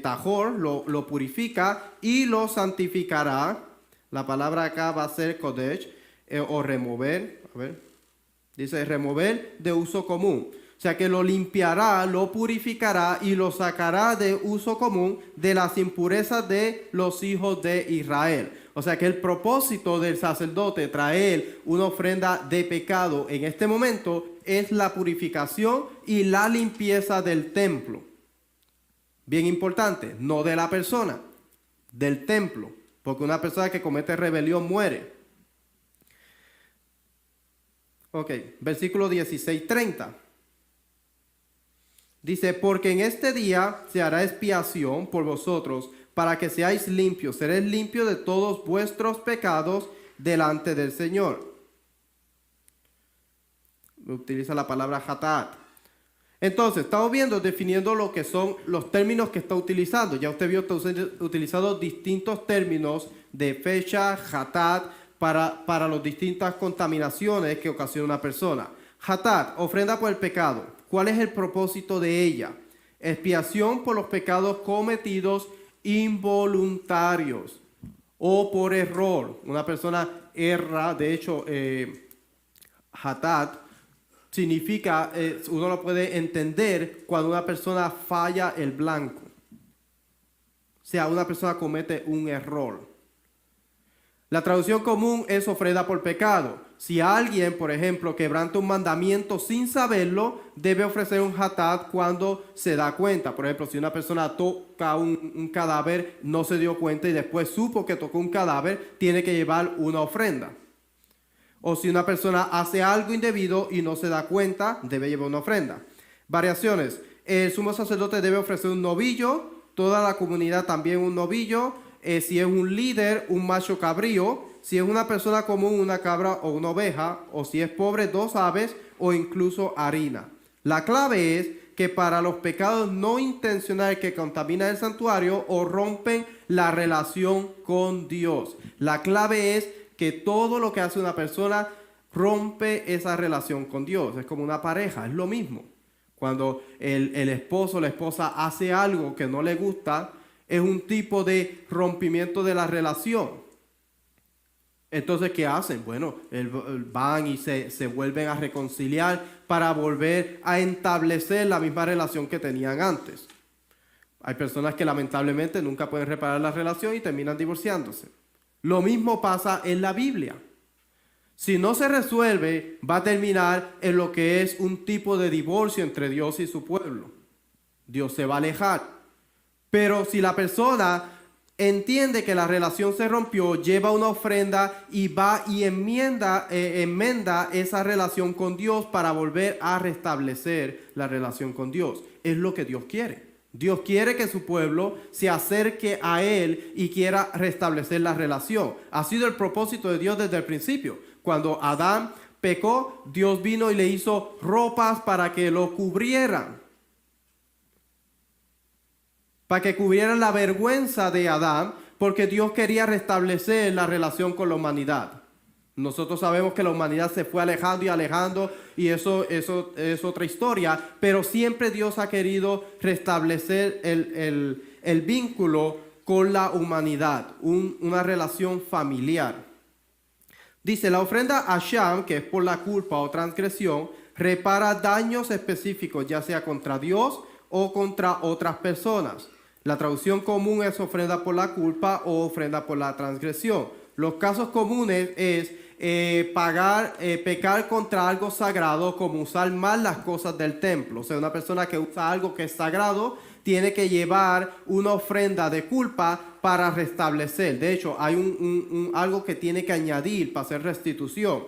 Tajor, lo purifica y lo santificará. La palabra acá va a ser kodesh o remover. A ver. Dice remover de uso común. sea que lo limpiará, lo purificará y lo sacará de uso común de las impurezas de los hijos de Israel. O sea que el propósito del sacerdote traer una ofrenda de pecado en este momento es la purificación y la limpieza del templo. Bien importante, no de la persona, del templo, porque una persona que comete rebelión muere. Ok, versículo 16-30. Dice, porque en este día se hará expiación por vosotros para que seáis limpios. Seréis limpios de todos vuestros pecados delante del Señor. Utiliza la palabra hatat. Entonces, estamos viendo, definiendo lo que son los términos que está utilizando. Ya usted vio, está utilizando distintos términos de fecha, hatat, para las distintas contaminaciones que ocasiona una persona. Hatat, ofrenda por el pecado. ¿Cuál es el propósito de ella? Expiación por los pecados cometidos involuntarios o por error. Una persona erra, de hecho, hatat significa, uno lo puede entender cuando una persona falla el blanco. O sea, una persona comete un error. La traducción común es ofrenda por pecado. Si alguien, por ejemplo, quebranta un mandamiento sin saberlo, debe ofrecer un hatat cuando se da cuenta. Por ejemplo, si una persona toca un cadáver, no se dio cuenta y después supo que tocó un cadáver, tiene que llevar una ofrenda. O si una persona hace algo indebido y no se da cuenta, debe llevar una ofrenda. Variaciones. El sumo sacerdote debe ofrecer un novillo, toda la comunidad también un novillo. Si es un líder, un macho cabrío. Si es una persona común, una cabra o una oveja. O si es pobre, 2 aves o incluso harina. La clave es que para los pecados no intencionales que contaminan el santuario o rompen la relación con Dios. La clave es que todo lo que hace una persona rompe esa relación con Dios. Es como una pareja, es lo mismo. Cuando el esposo o la esposa hace algo que no le gusta, es un tipo de rompimiento de la relación. Entonces, ¿qué hacen? Bueno, van y se vuelven a reconciliar para volver a establecer la misma relación que tenían antes. Hay personas que lamentablemente nunca pueden reparar la relación y terminan divorciándose. Lo mismo pasa en la Biblia. Si no se resuelve, va a terminar en lo que es un tipo de divorcio entre Dios y su pueblo. Dios se va a alejar. Pero si la persona entiende que la relación se rompió, lleva una ofrenda y va y enmienda esa relación con Dios para volver a restablecer la relación con Dios. Es lo que Dios quiere. Dios quiere que su pueblo se acerque a Él y quiera restablecer la relación. Ha sido el propósito de Dios desde el principio. Cuando Adán pecó, Dios vino y le hizo ropas para que lo cubrieran. Para que cubrieran la vergüenza de Adán, porque Dios quería restablecer la relación con la humanidad. Nosotros sabemos que la humanidad se fue alejando y alejando y eso es otra historia, pero siempre Dios ha querido restablecer el vínculo con la humanidad, una relación familiar. Dice, la ofrenda Asham, que es por la culpa o transgresión, repara daños específicos, ya sea contra Dios o contra otras personas. La traducción común es ofrenda por la culpa o ofrenda por la transgresión. Los casos comunes es pecar contra algo sagrado, como usar mal las cosas del templo. O sea, una persona que usa algo que es sagrado tiene que llevar una ofrenda de culpa para restablecer. De hecho, hay algo que tiene que añadir para hacer restitución.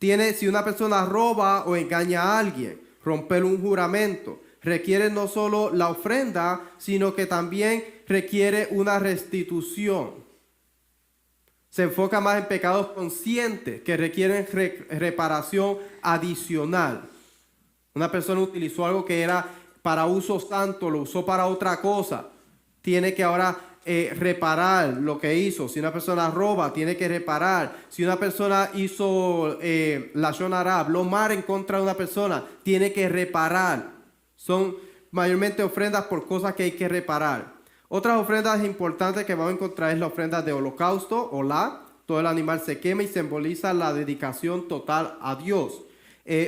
Si una persona roba o engaña a alguien, romper un juramento, requiere no solo la ofrenda, sino que también requiere una restitución. Se enfoca más en pecados conscientes que requieren reparación adicional. Una persona utilizó algo que era para uso santo, lo usó para otra cosa. Tiene que ahora reparar lo que hizo. Si una persona roba, tiene que reparar. Si una persona hizo lashon hara, habló mal en contra de una persona, tiene que reparar. Son mayormente ofrendas por cosas que hay que reparar. Otras ofrendas importantes que vamos a encontrar es la ofrenda de holocausto, olá. Todo el animal se quema y simboliza la dedicación total a Dios.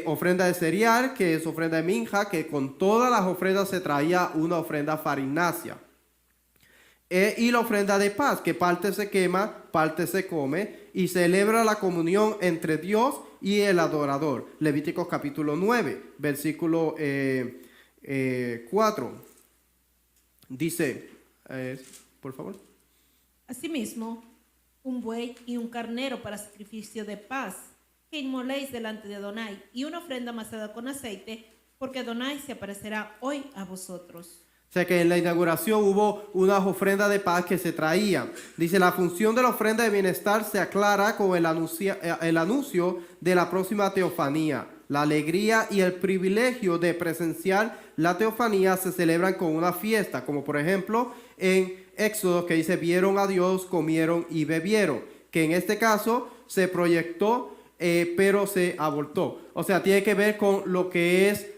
ofrenda de cereal, que es ofrenda de minja, que con todas las ofrendas se traía una ofrenda farinácea. Y la ofrenda de paz, que parte se quema, parte se come, y celebra la comunión entre Dios y el adorador. Levíticos capítulo 9, versículo 4. Dice, por favor. Asimismo, un buey y un carnero para sacrificio de paz, que inmoléis delante de Adonai, y una ofrenda amasada con aceite, porque Adonai se aparecerá hoy a vosotros. O sea que en la inauguración hubo unas ofrendas de paz que se traían. Dice, la función de la ofrenda de bienestar se aclara con el anuncio de la próxima teofanía. La alegría y el privilegio de presenciar la teofanía se celebran con una fiesta, como por ejemplo en Éxodo, que dice, vieron a Dios, comieron y bebieron, que en este caso se proyectó, pero se abortó. O sea, tiene que ver con lo que es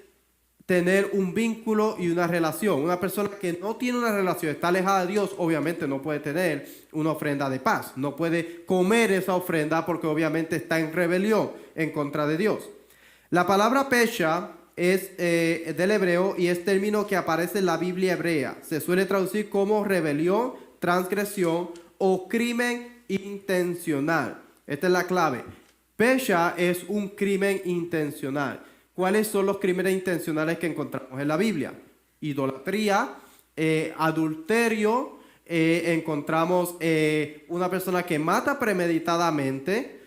tener un vínculo y una relación. Una persona que no tiene una relación, está alejada de Dios, obviamente no puede tener una ofrenda de paz. No puede comer esa ofrenda porque obviamente está en rebelión en contra de Dios. La palabra pesha es del hebreo y es término que aparece en la Biblia hebrea. Se suele traducir como rebelión, transgresión o crimen intencional. Esta es la clave. Pesha es un crimen intencional. ¿Cuáles son los crímenes intencionales que encontramos en la Biblia? Idolatría, adulterio, encontramos una persona que mata premeditadamente.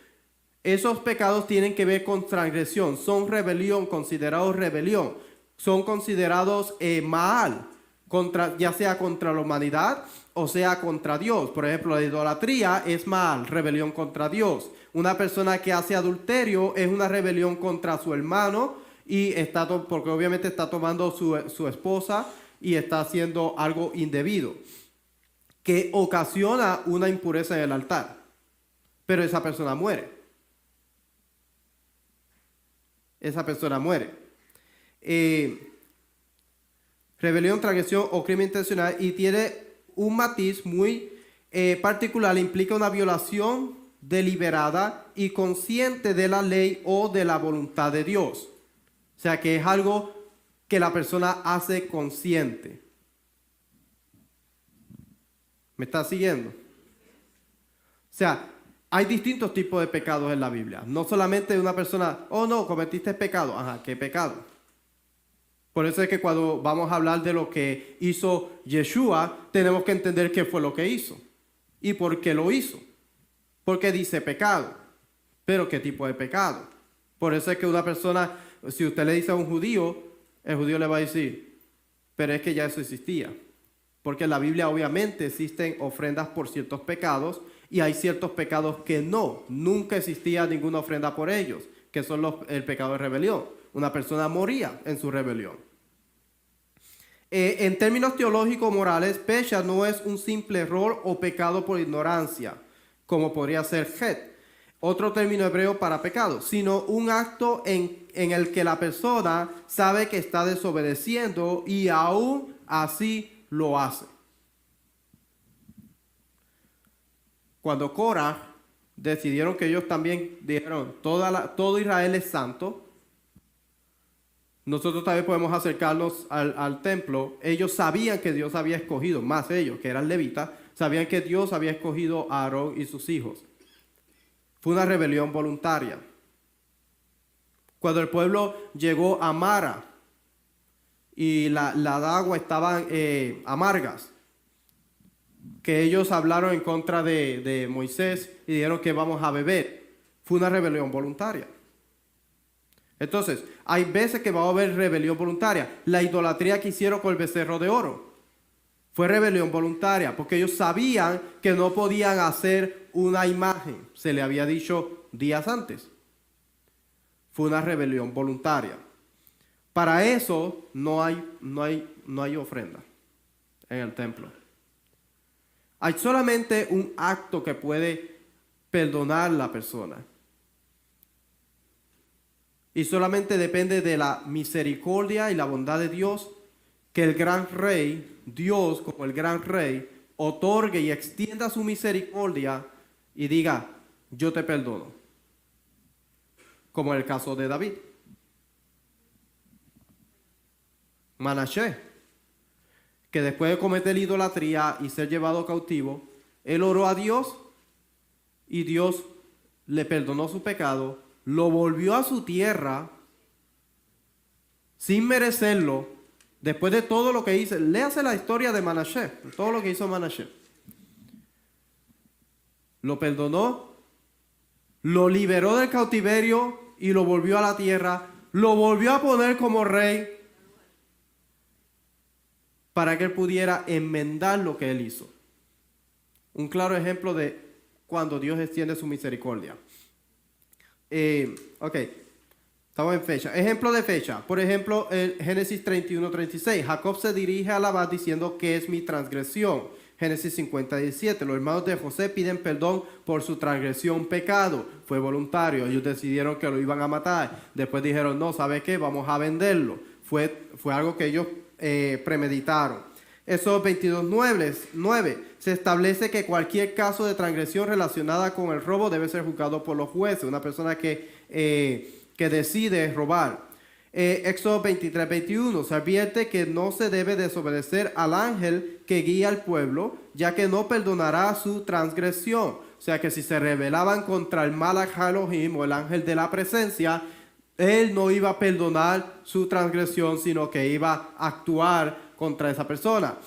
Esos pecados tienen que ver con transgresión, son rebelión, considerados rebelión, son considerados mal, ya sea contra la humanidad o sea contra Dios. Por ejemplo, la idolatría es mal, rebelión contra Dios. Una persona que hace adulterio es una rebelión contra su hermano y porque obviamente está tomando su esposa y está haciendo algo indebido que ocasiona una impureza en el altar. Pero esa persona muere. Esa persona muere. Rebelión, transgresión o crimen intencional, y tiene un matiz muy particular, implica una violación deliberada y consciente de la ley o de la voluntad de Dios. O sea que es algo que la persona hace consciente. ¿Me está siguiendo? O sea, hay distintos tipos de pecados en la Biblia. No solamente una persona, oh no, cometiste pecado. Ajá, ¿qué pecado? Por eso es que cuando vamos a hablar de lo que hizo Yeshua, tenemos que entender qué fue lo que hizo y por qué lo hizo. Porque dice pecado, pero ¿qué tipo de pecado? Por eso es que una persona, si usted le dice a un judío, el judío le va a decir, pero es que ya eso existía. Porque en la Biblia obviamente existen ofrendas por ciertos pecados y hay ciertos pecados que nunca existía ninguna ofrenda por ellos, que son el pecado de rebelión. Una persona moría en su rebelión. En términos teológicos morales, pesha no es un simple error o pecado por ignorancia, como podría ser het, otro término hebreo para pecado, sino un acto en el que la persona sabe que está desobedeciendo y aún así lo hace. Cuando Korah decidieron que ellos también dijeron, todo Israel es santo, nosotros también podemos acercarnos al templo. Ellos sabían que Dios había escogido, más ellos, que eran levitas, sabían que Dios había escogido a Aarón y sus hijos. Fue una rebelión voluntaria. Cuando el pueblo llegó a Mara y las aguas estaban amargas, que ellos hablaron en contra de Moisés y dijeron que vamos a beber, fue una rebelión voluntaria. Entonces, hay veces que va a haber rebelión voluntaria. La idolatría que hicieron con el becerro de oro fue rebelión voluntaria, porque ellos sabían que no podían hacer una imagen. Se le había dicho días antes. Fue una rebelión voluntaria. Para eso no hay ofrenda en el templo. Hay solamente un acto que puede perdonar a la persona. Y solamente depende de la misericordia y la bondad de Dios que el gran rey, Dios como el gran rey, otorgue y extienda su misericordia y diga, yo te perdono. Como en el caso de David. Manasés, que después de cometer idolatría y ser llevado cautivo, él oró a Dios y Dios le perdonó su pecado, lo volvió a su tierra sin merecerlo, después de todo lo que hizo. Léase la historia de Manasés, todo lo que hizo Manasés. Lo perdonó, lo liberó del cautiverio y lo volvió a la tierra, lo volvió a poner como rey para que él pudiera enmendar lo que él hizo. Un claro ejemplo de cuando Dios extiende su misericordia. Ok, estamos en fecha. Ejemplo de fecha. Por ejemplo, en Génesis 31:36. Jacob se dirige a Labán diciendo que es mi transgresión. Génesis 50:17. Los hermanos de José piden perdón por su transgresión, pecado. Fue voluntario. Ellos decidieron que lo iban a matar. Después dijeron, no, ¿sabe qué? Vamos a venderlo. Fue algo que ellos premeditaron. Éxodo 22:9 se establece que cualquier caso de transgresión relacionada con el robo debe ser juzgado por los jueces, una persona que decide robar. Éxodo 23:21 se advierte que no se debe desobedecer al ángel que guía al pueblo, ya que no perdonará su transgresión. O sea que si se rebelaban contra el Malach Elohim o el ángel de la presencia, él no iba a perdonar su transgresión, sino que iba a actuar contra esa persona.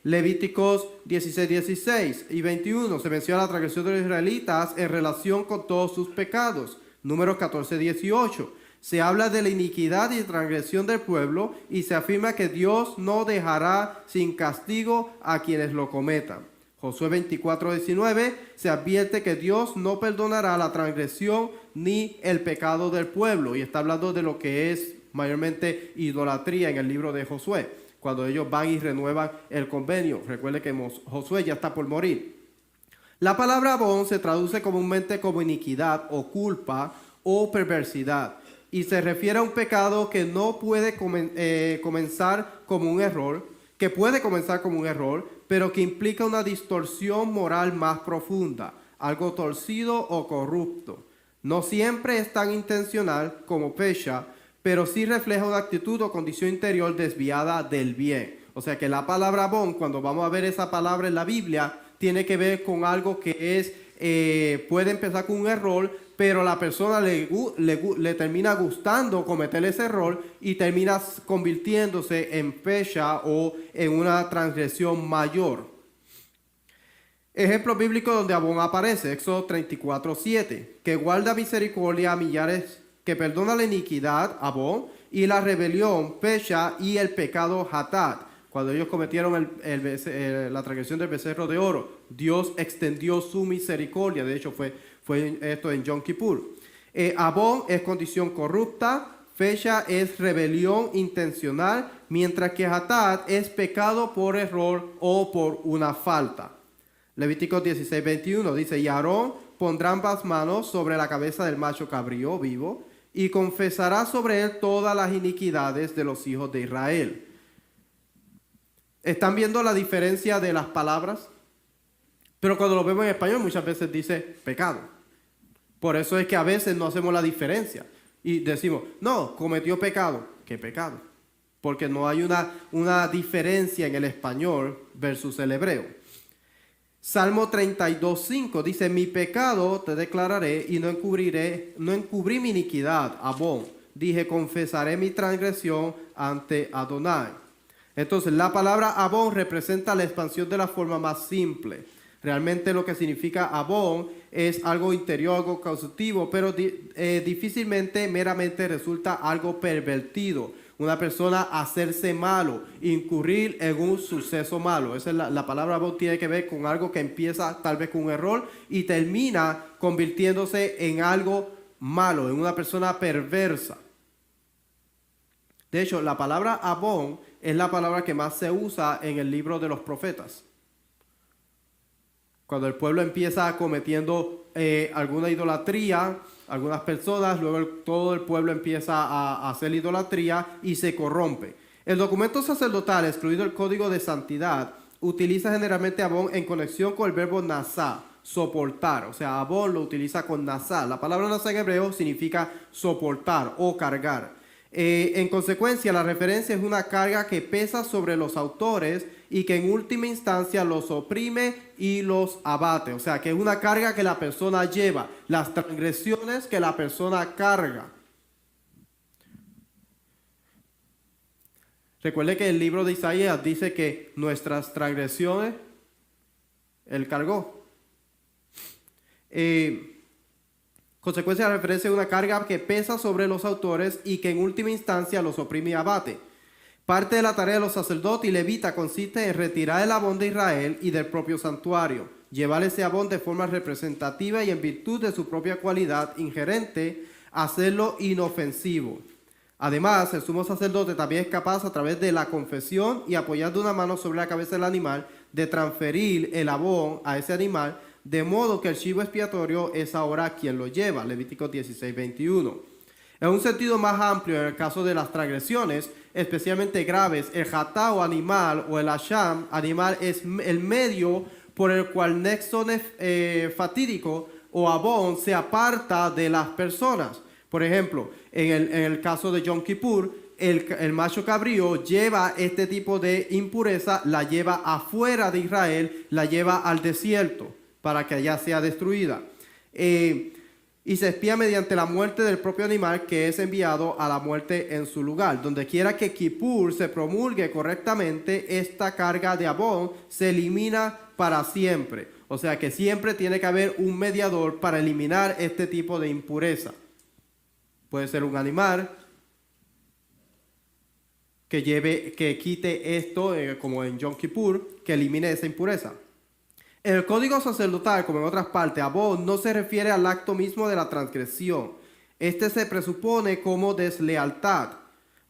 Levíticos 16 y 21 se menciona la transgresión de los israelitas en relación con todos sus pecados. Números 14-18 se habla de la iniquidad y transgresión del pueblo y se afirma que Dios no dejará sin castigo a quienes lo cometan. Josué 24:19 se advierte que Dios no perdonará la transgresión ni el pecado del pueblo, y está hablando de lo que es mayormente idolatría en el libro de Josué, cuando ellos van y renuevan el convenio. Recuerde que Josué ya está por morir. La palabra abón se traduce comúnmente como iniquidad o culpa o perversidad, y se refiere a un pecado que no puede comenzar como un error, que puede comenzar como un error, pero que implica una distorsión moral más profunda, algo torcido o corrupto. No siempre es tan intencional como pecha, pero sí refleja una actitud o condición interior desviada del bien. O sea que la palabra abón, cuando vamos a ver esa palabra en la Biblia, tiene que ver con algo que es, puede empezar con un error, pero la persona le termina gustando cometer ese error y termina convirtiéndose en pecha o en una transgresión mayor. Ejemplo bíblico donde abón aparece, Éxodo 34:7, que guarda misericordia a millares, que perdona la iniquidad, abón, y la rebelión, pecha, y el pecado, hatat. Cuando ellos cometieron la transgresión del becerro de oro, Dios extendió su misericordia. De hecho, fue esto en Yom Kippur. Abón es condición corrupta, fecha es rebelión intencional, mientras que hatat es pecado por error o por una falta. Levíticos 16:21 dice, y Aarón pondrá ambas manos sobre la cabeza del macho cabrío vivo y confesará sobre él todas las iniquidades de los hijos de Israel. ¿Están viendo la diferencia de las palabras? Pero cuando lo vemos en español muchas veces dice pecado. Por eso es que a veces no hacemos la diferencia y decimos, no, cometió pecado. ¿Qué pecado? Porque no hay una diferencia en el español versus el hebreo. Salmo 32:5 dice, mi pecado te declararé y no encubrí mi iniquidad, abón. Dije, confesaré mi transgresión ante Adonai. Entonces, la palabra abón representa la expansión de la forma más simple. Realmente lo que significa abón es algo interior, algo causativo, pero difícilmente meramente resulta algo pervertido. Una persona hacerse malo, incurrir en un suceso malo. Esa es la palabra abón, tiene que ver con algo que empieza tal vez con un error y termina convirtiéndose en algo malo, en una persona perversa. De hecho, la palabra abón es la palabra que más se usa en el libro de los profetas. Cuando el pueblo empieza cometiendo alguna idolatría, algunas personas, luego todo el pueblo empieza a hacer idolatría y se corrompe. El documento sacerdotal, excluido el código de santidad, utiliza generalmente abón en conexión con el verbo nasá, soportar. O sea, abón lo utiliza con nasá. La palabra nasá en hebreo significa soportar o cargar. En consecuencia, la referencia es una carga que pesa sobre los autores y que en última instancia los oprime y los abate. O sea, que es una carga que la persona lleva, las transgresiones que la persona carga. Recuerde que el libro de Isaías dice que nuestras transgresiones Él cargó. Consecuencia de la referencia es una carga que pesa sobre los autores y que en última instancia los oprime y abate. Parte de la tarea de los sacerdotes y levitas consiste en retirar el abón de Israel y del propio santuario, llevar ese abón de forma representativa y en virtud de su propia cualidad inherente, hacerlo inofensivo. Además, el sumo sacerdote también es capaz, a través de la confesión y apoyando una mano sobre la cabeza del animal, de transferir el abón a ese animal, de modo que el chivo expiatorio es ahora quien lo lleva. Levítico 16:21. En un sentido más amplio, en el caso de las transgresiones, especialmente graves, el hatá o animal o el asham, animal, es el medio por el cual nexo fatídico o abón se aparta de las personas. Por ejemplo, en el caso de Yom Kippur, el macho cabrío lleva este tipo de impureza, la lleva afuera de Israel, la lleva al desierto para que allá sea destruida. Y se expía mediante la muerte del propio animal que es enviado a la muerte en su lugar. Donde quiera que Kippur se promulgue correctamente, esta carga de abón se elimina para siempre. O sea que siempre tiene que haber un mediador para eliminar este tipo de impureza. Puede ser un animal que quite esto, como en Yom Kippur, que elimine esa impureza. En el código sacerdotal, como en otras partes, abón no se refiere al acto mismo de la transgresión. Este se presupone como deslealtad,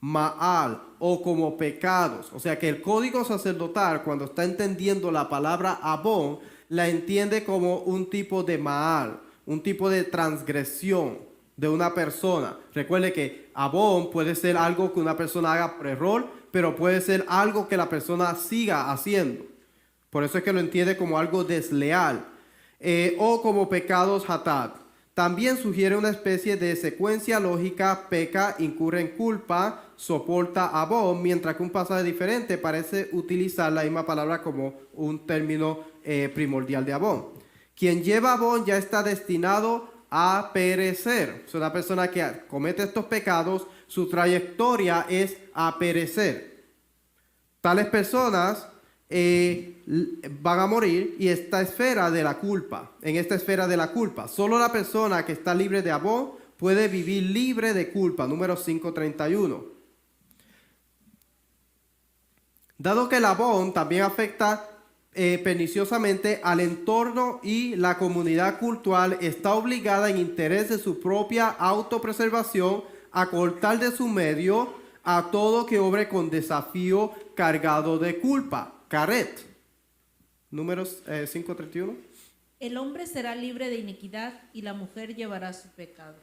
ma'al, o como pecados. O sea que el código sacerdotal, cuando está entendiendo la palabra abón, la entiende como un tipo de ma'al, un tipo de transgresión de una persona. Recuerde que abón puede ser algo que una persona haga por error, pero puede ser algo que la persona siga haciendo. Por eso es que lo entiende como algo desleal. O como pecados hatat. También sugiere una especie de secuencia lógica: peca, incurre en culpa, soporta abón, mientras que un pasaje diferente parece utilizar la misma palabra como un término primordial de abón. Quien lleva abón ya está destinado a perecer. Es una persona que comete estos pecados, su trayectoria es a perecer. Tales personas van a morir y esta esfera de la culpa, en esta esfera de la culpa, solo la persona que está libre de abón puede vivir libre de culpa. Números 5:31. Dado que el abón también afecta perniciosamente al entorno y la comunidad cultural, está obligada en interés de su propia autopreservación a cortar de su medio a todo que obre con desafío cargado de culpa. Caret. Números 5:31. El hombre será libre de iniquidad y la mujer llevará su pecado.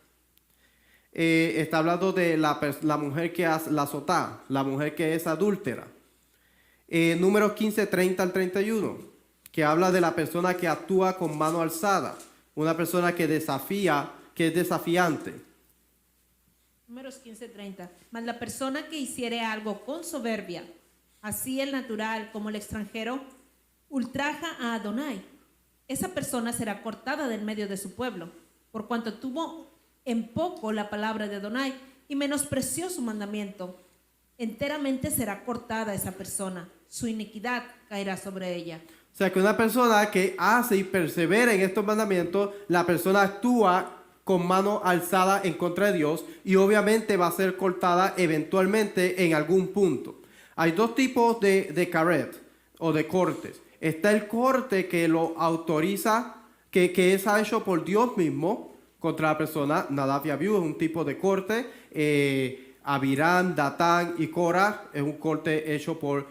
Está hablando de la mujer que hace la sotá, la mujer que es adúltera. Números 15:30 al 31, que habla de la persona que actúa con mano alzada, una persona que desafía, que es desafiante. Números 15:30. Mas la persona que hiciere algo con soberbia, así el natural como el extranjero, ultraja a Adonai. Esa persona será cortada del medio de su pueblo, por cuanto tuvo en poco la palabra de Adonai y menospreció su mandamiento. Enteramente será cortada esa persona, su iniquidad caerá sobre ella. O sea que una persona que hace y persevera en estos mandamientos, la persona actúa con mano alzada en contra de Dios y obviamente va a ser cortada eventualmente en algún punto. Hay dos tipos de caret o de cortes. Está el corte que lo autoriza, que es hecho por Dios mismo contra la persona. Nadab y Abiú es un tipo de corte. Abiram, Datán y Korah es un corte hecho por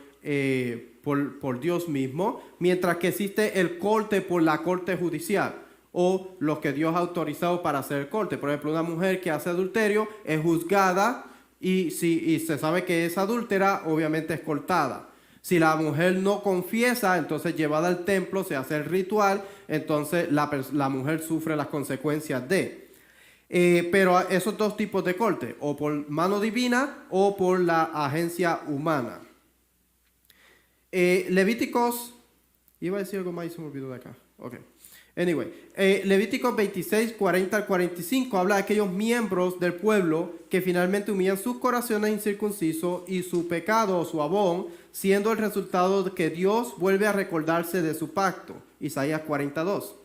Dios mismo. Mientras que existe el corte por la corte judicial o los que Dios ha autorizado para hacer el corte. Por ejemplo, una mujer que hace adulterio es juzgada y se sabe que es adúltera, obviamente es cortada. Si la mujer no confiesa, entonces llevada al templo, se hace el ritual, entonces la mujer sufre las consecuencias de. Pero esos dos tipos de corte, o por mano divina o por la agencia humana. Levíticos, iba a decir algo más y se me olvidó de acá. Ok. Anyway, Levíticos 26, 40 al 45 habla de aquellos miembros del pueblo que finalmente humillan sus corazones incircuncisos y su pecado o su abón, siendo el resultado de que Dios vuelve a recordarse de su pacto. Isaías 42.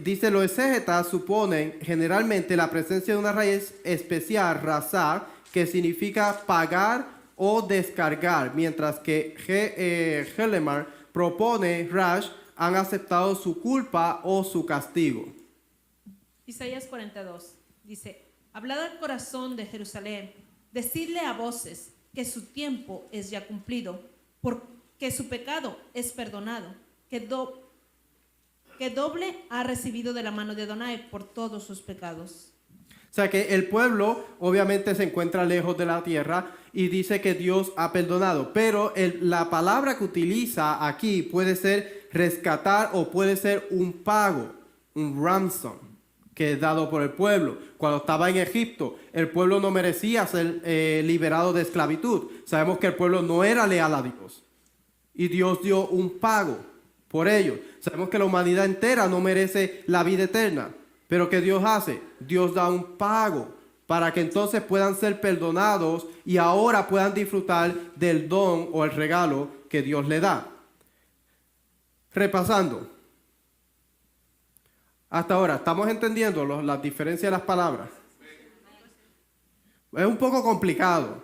Dice, los exégetas suponen generalmente la presencia de una raíz especial, razá, que significa pagar o descargar, mientras que Helemar propone rash, han aceptado su culpa o su castigo. Isaías 42 dice, hablad al corazón de Jerusalén, decidle a voces que su tiempo es ya cumplido, porque su pecado es perdonado, que doble ha recibido de la mano de Adonai por todos sus pecados. O sea que el pueblo obviamente se encuentra lejos de la tierra y dice que Dios ha perdonado, pero la palabra que utiliza aquí puede ser rescatar o puede ser un pago, un ransom que es dado por el pueblo. Cuando estaba en Egipto, el pueblo no merecía ser liberado de esclavitud. Sabemos que el pueblo no era leal a Dios y Dios dio un pago por ello. Sabemos que la humanidad entera no merece la vida eterna, pero ¿qué Dios hace? Dios da un pago para que entonces puedan ser perdonados y ahora puedan disfrutar del don o el regalo que Dios le da. Repasando. Hasta ahora, ¿estamos entendiendo las diferencias de las palabras? Es un poco complicado,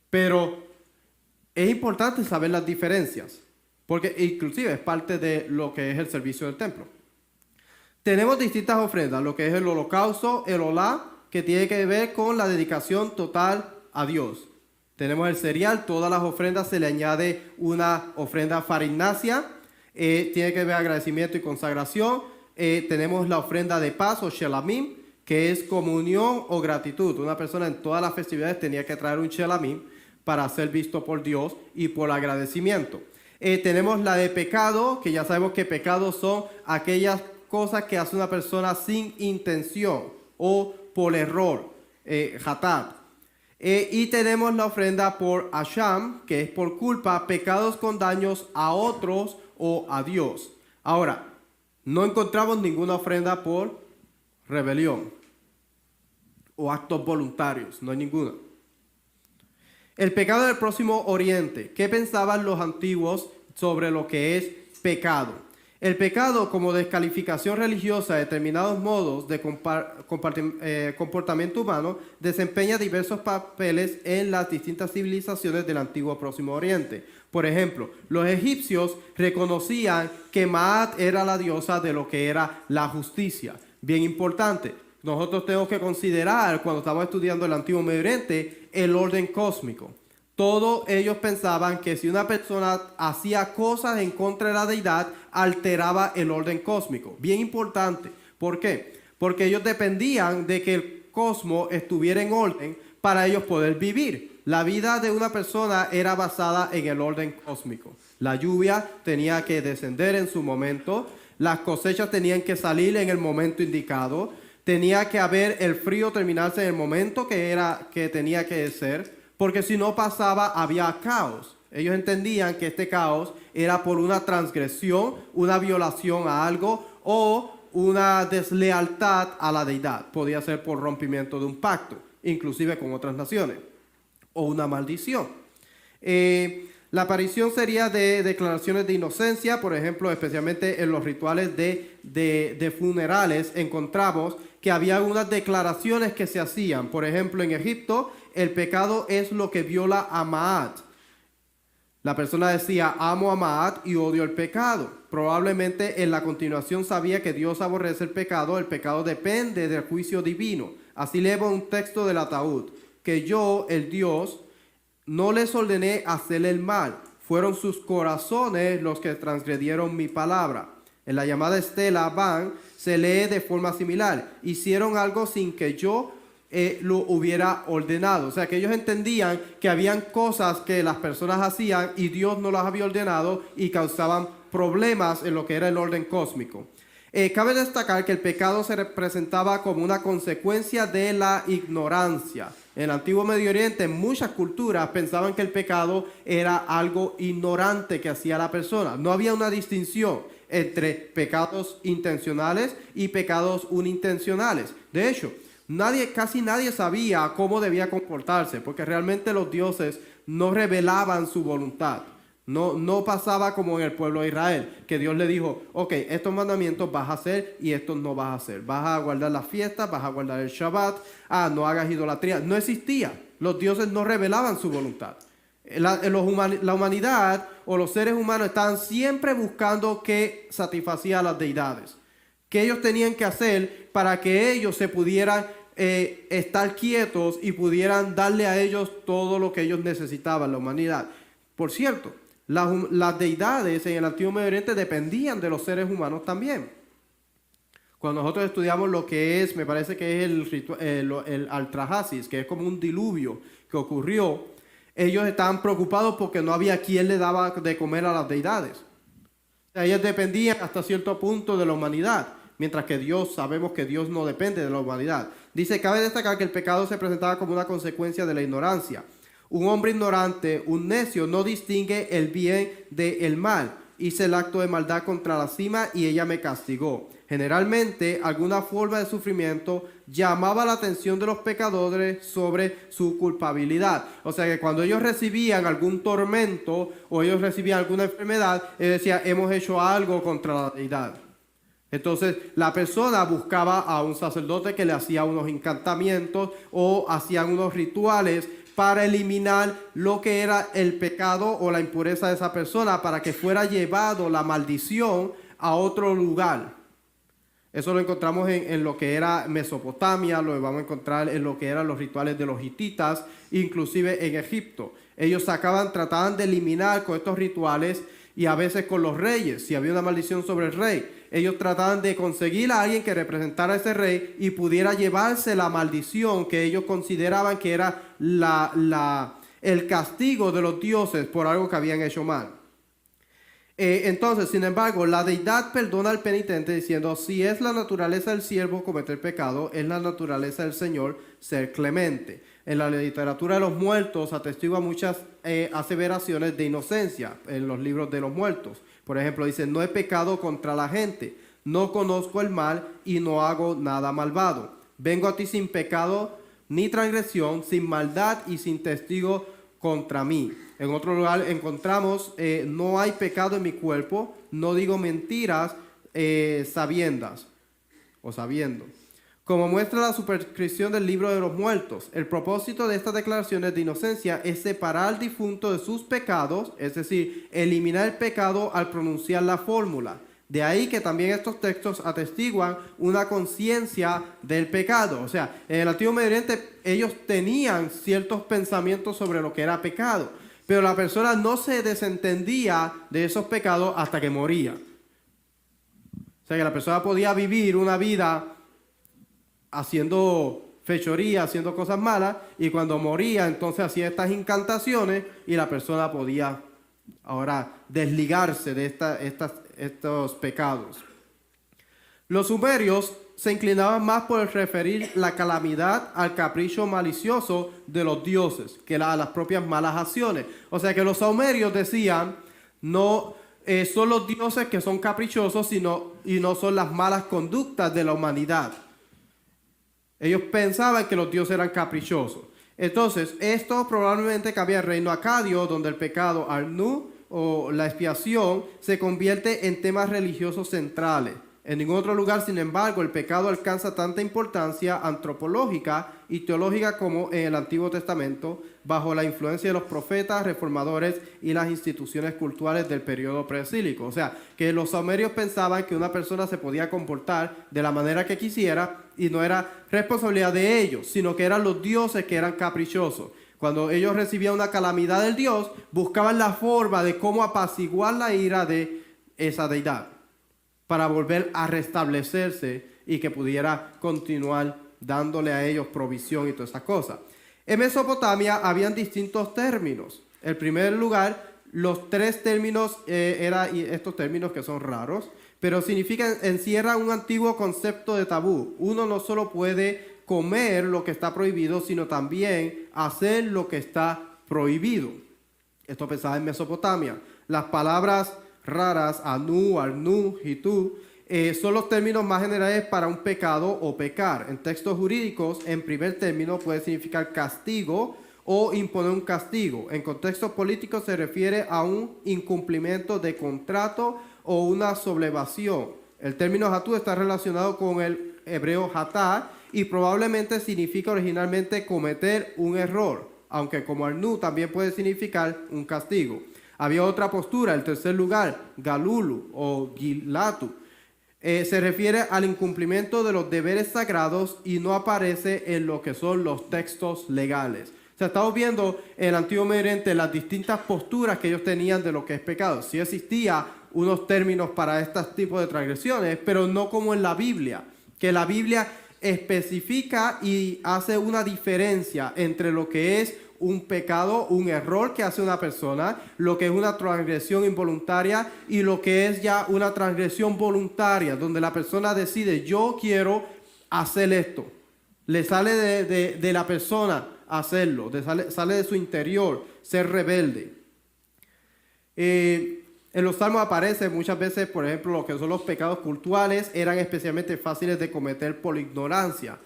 pero es importante saber las diferencias, porque inclusive es parte de lo que es el servicio del templo. Tenemos distintas ofrendas, lo que es el holocausto, el olá, que tiene que ver con la dedicación total a Dios. Tenemos el cereal, todas las ofrendas se le añade una ofrenda farinacia, tiene que ver agradecimiento y consagración. Tenemos la ofrenda de paz o shelamim, que es comunión o gratitud. Una persona en todas las festividades tenía que traer un shelamim para ser visto por Dios y por agradecimiento. Tenemos la de pecado, que ya sabemos que pecados son aquellas cosas que hace una persona sin intención o por error, hatat. Y tenemos la ofrenda por asham, que es por culpa, pecados con daños a otros o a Dios. Ahora, no encontramos ninguna ofrenda por rebelión o actos voluntarios, no hay ninguna. El pecado del Próximo Oriente. ¿Qué pensaban los antiguos sobre lo que es pecado? El pecado como descalificación religiosa de determinados modos de comportamiento humano desempeña diversos papeles en las distintas civilizaciones del antiguo Próximo Oriente. Por ejemplo, los egipcios reconocían que Maat era la diosa de lo que era la justicia. Bien importante, nosotros tenemos que considerar cuando estamos estudiando el antiguo Medio Oriente el orden cósmico. Todos ellos pensaban que si una persona hacía cosas en contra de la deidad, alteraba el orden cósmico. Bien importante. ¿Por qué? Porque ellos dependían de que el cosmos estuviera en orden para ellos poder vivir. La vida de una persona era basada en el orden cósmico. La lluvia tenía que descender en su momento, las cosechas tenían que salir en el momento indicado, tenía que haber el frío terminarse en el momento que tenía que ser, porque si no pasaba había caos. Ellos entendían que este caos era por una transgresión, una violación a algo o una deslealtad a la deidad. Podía ser por rompimiento de un pacto, inclusive con otras naciones, o una maldición. La aparición sería de declaraciones de inocencia, por ejemplo, especialmente en los rituales de funerales encontramos que había algunas declaraciones que se hacían. Por ejemplo, en Egipto, el pecado es lo que viola a Maat. La persona decía, amo a Maat y odio el pecado. Probablemente en la continuación sabía que Dios aborrece el pecado depende del juicio divino. Así leo un texto del ataúd, que yo, el Dios, no les ordené hacer el mal. Fueron sus corazones los que transgredieron mi palabra. En la llamada Estela Van se lee de forma similar. Hicieron algo sin que yo lo hubiera ordenado. O sea, que ellos entendían que habían cosas que las personas hacían y Dios no las había ordenado y causaban problemas en lo que era el orden cósmico. Cabe destacar que el pecado se representaba como una consecuencia de la ignorancia. En el antiguo Medio Oriente, muchas culturas pensaban que el pecado era algo ignorante que hacía la persona. No había una distinción entre pecados intencionales y pecados unintencionales. De hecho, casi nadie sabía cómo debía comportarse, porque realmente los dioses no revelaban su voluntad. No pasaba como en el pueblo de Israel, que Dios le dijo, ok, estos mandamientos vas a hacer y estos no vas a hacer. Vas a guardar las fiestas, vas a guardar el Shabbat, no hagas idolatría. No existía. Los dioses no revelaban su voluntad. La humanidad o los seres humanos estaban siempre buscando que satisfacía a las deidades. ¿Qué ellos tenían que hacer para que ellos se pudieran estar quietos y pudieran darle a ellos todo lo que ellos necesitaban, la humanidad? Por cierto, las deidades en el antiguo Medio Oriente dependían de los seres humanos también. Cuando nosotros estudiamos lo que es, me parece que es el Altrajasis, que es como un diluvio que ocurrió, ellos estaban preocupados porque no había quien le daba de comer a las deidades. O sea, ellos dependían hasta cierto punto de la humanidad, mientras que sabemos que Dios no depende de la humanidad. Dice, cabe destacar que el pecado se presentaba como una consecuencia de la ignorancia. Un hombre ignorante, un necio, no distingue el bien del mal. Hice el acto de maldad contra la cima y ella me castigó. Generalmente, alguna forma de sufrimiento llamaba la atención de los pecadores sobre su culpabilidad. O sea que cuando ellos recibían algún tormento o ellos recibían alguna enfermedad, ellos decían, hemos hecho algo contra la deidad. Entonces la persona buscaba a un sacerdote que le hacía unos encantamientos o hacían unos rituales para eliminar lo que era el pecado o la impureza de esa persona, para que fuera llevado la maldición a otro lugar. Eso lo encontramos en lo que era Mesopotamia, lo vamos a encontrar en lo que eran los rituales de los hititas, inclusive en Egipto. Ellos trataban de eliminar con estos rituales y a veces con los reyes, si había una maldición sobre el rey. Ellos trataban de conseguir a alguien que representara a ese rey y pudiera llevarse la maldición que ellos consideraban que era el castigo de los dioses por algo que habían hecho mal. Entonces, sin embargo, la deidad perdona al penitente diciendo, si es la naturaleza del siervo cometer pecado, es la naturaleza del Señor ser clemente. En la literatura de los muertos atestigua muchas aseveraciones de inocencia en los libros de los muertos. Por ejemplo, dice, no he pecado contra la gente, no conozco el mal y no hago nada malvado. Vengo a ti sin pecado ni transgresión, sin maldad y sin testigo contra mí. En otro lugar encontramos, no hay pecado en mi cuerpo, no digo mentiras sabiendas o sabiendo. Como muestra la superscripción del libro de los muertos, el propósito de estas declaraciones de inocencia es separar al difunto de sus pecados, es decir, eliminar el pecado al pronunciar la fórmula. De ahí que también estos textos atestiguan una conciencia del pecado. O sea, en el Antiguo Medio Oriente ellos tenían ciertos pensamientos sobre lo que era pecado, pero la persona no se desentendía de esos pecados hasta que moría. O sea, que la persona podía vivir una vida haciendo fechoría, haciendo cosas malas, y cuando moría entonces hacía estas incantaciones y la persona podía ahora desligarse de estos pecados. Los sumerios se inclinaban más por referir la calamidad al capricho malicioso de los dioses que a las propias malas acciones. O sea que los sumerios decían, no son los dioses que son caprichosos, y no son las malas conductas de la humanidad. Ellos pensaban que los dioses eran caprichosos. Entonces, esto probablemente cabía en el reino acadio, donde el pecado Arnu o la expiación se convierte en temas religiosos centrales. En ningún otro lugar, sin embargo, el pecado alcanza tanta importancia antropológica y teológica como en el Antiguo Testamento, bajo la influencia de los profetas, reformadores y las instituciones culturales del periodo preexílico. O sea, que los sumerios pensaban que una persona se podía comportar de la manera que quisiera y no era responsabilidad de ellos, sino que eran los dioses que eran caprichosos. Cuando ellos recibían una calamidad del dios, buscaban la forma de cómo apaciguar la ira de esa deidad para volver a restablecerse y que pudiera continuar dándole a ellos provisión y todas esas cosas. En Mesopotamia habían distintos términos. En primer lugar, los tres términos eran estos términos que son raros, pero encierra un antiguo concepto de tabú. Uno no solo puede comer lo que está prohibido, sino también hacer lo que está prohibido. Esto pensaba en Mesopotamia. Las palabras raras, anu, arnu, hitu, son los términos más generales para un pecado o pecar. En textos jurídicos, en primer término puede significar castigo o imponer un castigo. En contextos políticos se refiere a un incumplimiento de contrato o una sublevación. El término hatú está relacionado con el hebreo hatá y probablemente significa originalmente cometer un error, aunque como arnu también puede significar un castigo. Había otra postura, el tercer lugar, galulu o gilatu. Se refiere al incumplimiento de los deberes sagrados y no aparece en lo que son los textos legales. O sea, estamos viendo en el Antiguo Medio Oriente las distintas posturas que ellos tenían de lo que es pecado. Sí existía unos términos para estos tipos de transgresiones, pero no como en la Biblia, que la Biblia especifica y hace una diferencia entre lo que es un pecado, un error que hace una persona, lo que es una transgresión involuntaria y lo que es ya una transgresión voluntaria, donde la persona decide, yo quiero hacer esto. Le sale de la persona hacerlo, sale de su interior, ser rebelde. En los salmos aparece muchas veces, por ejemplo, lo que son los pecados cultuales, eran especialmente fáciles de cometer por ignorancia.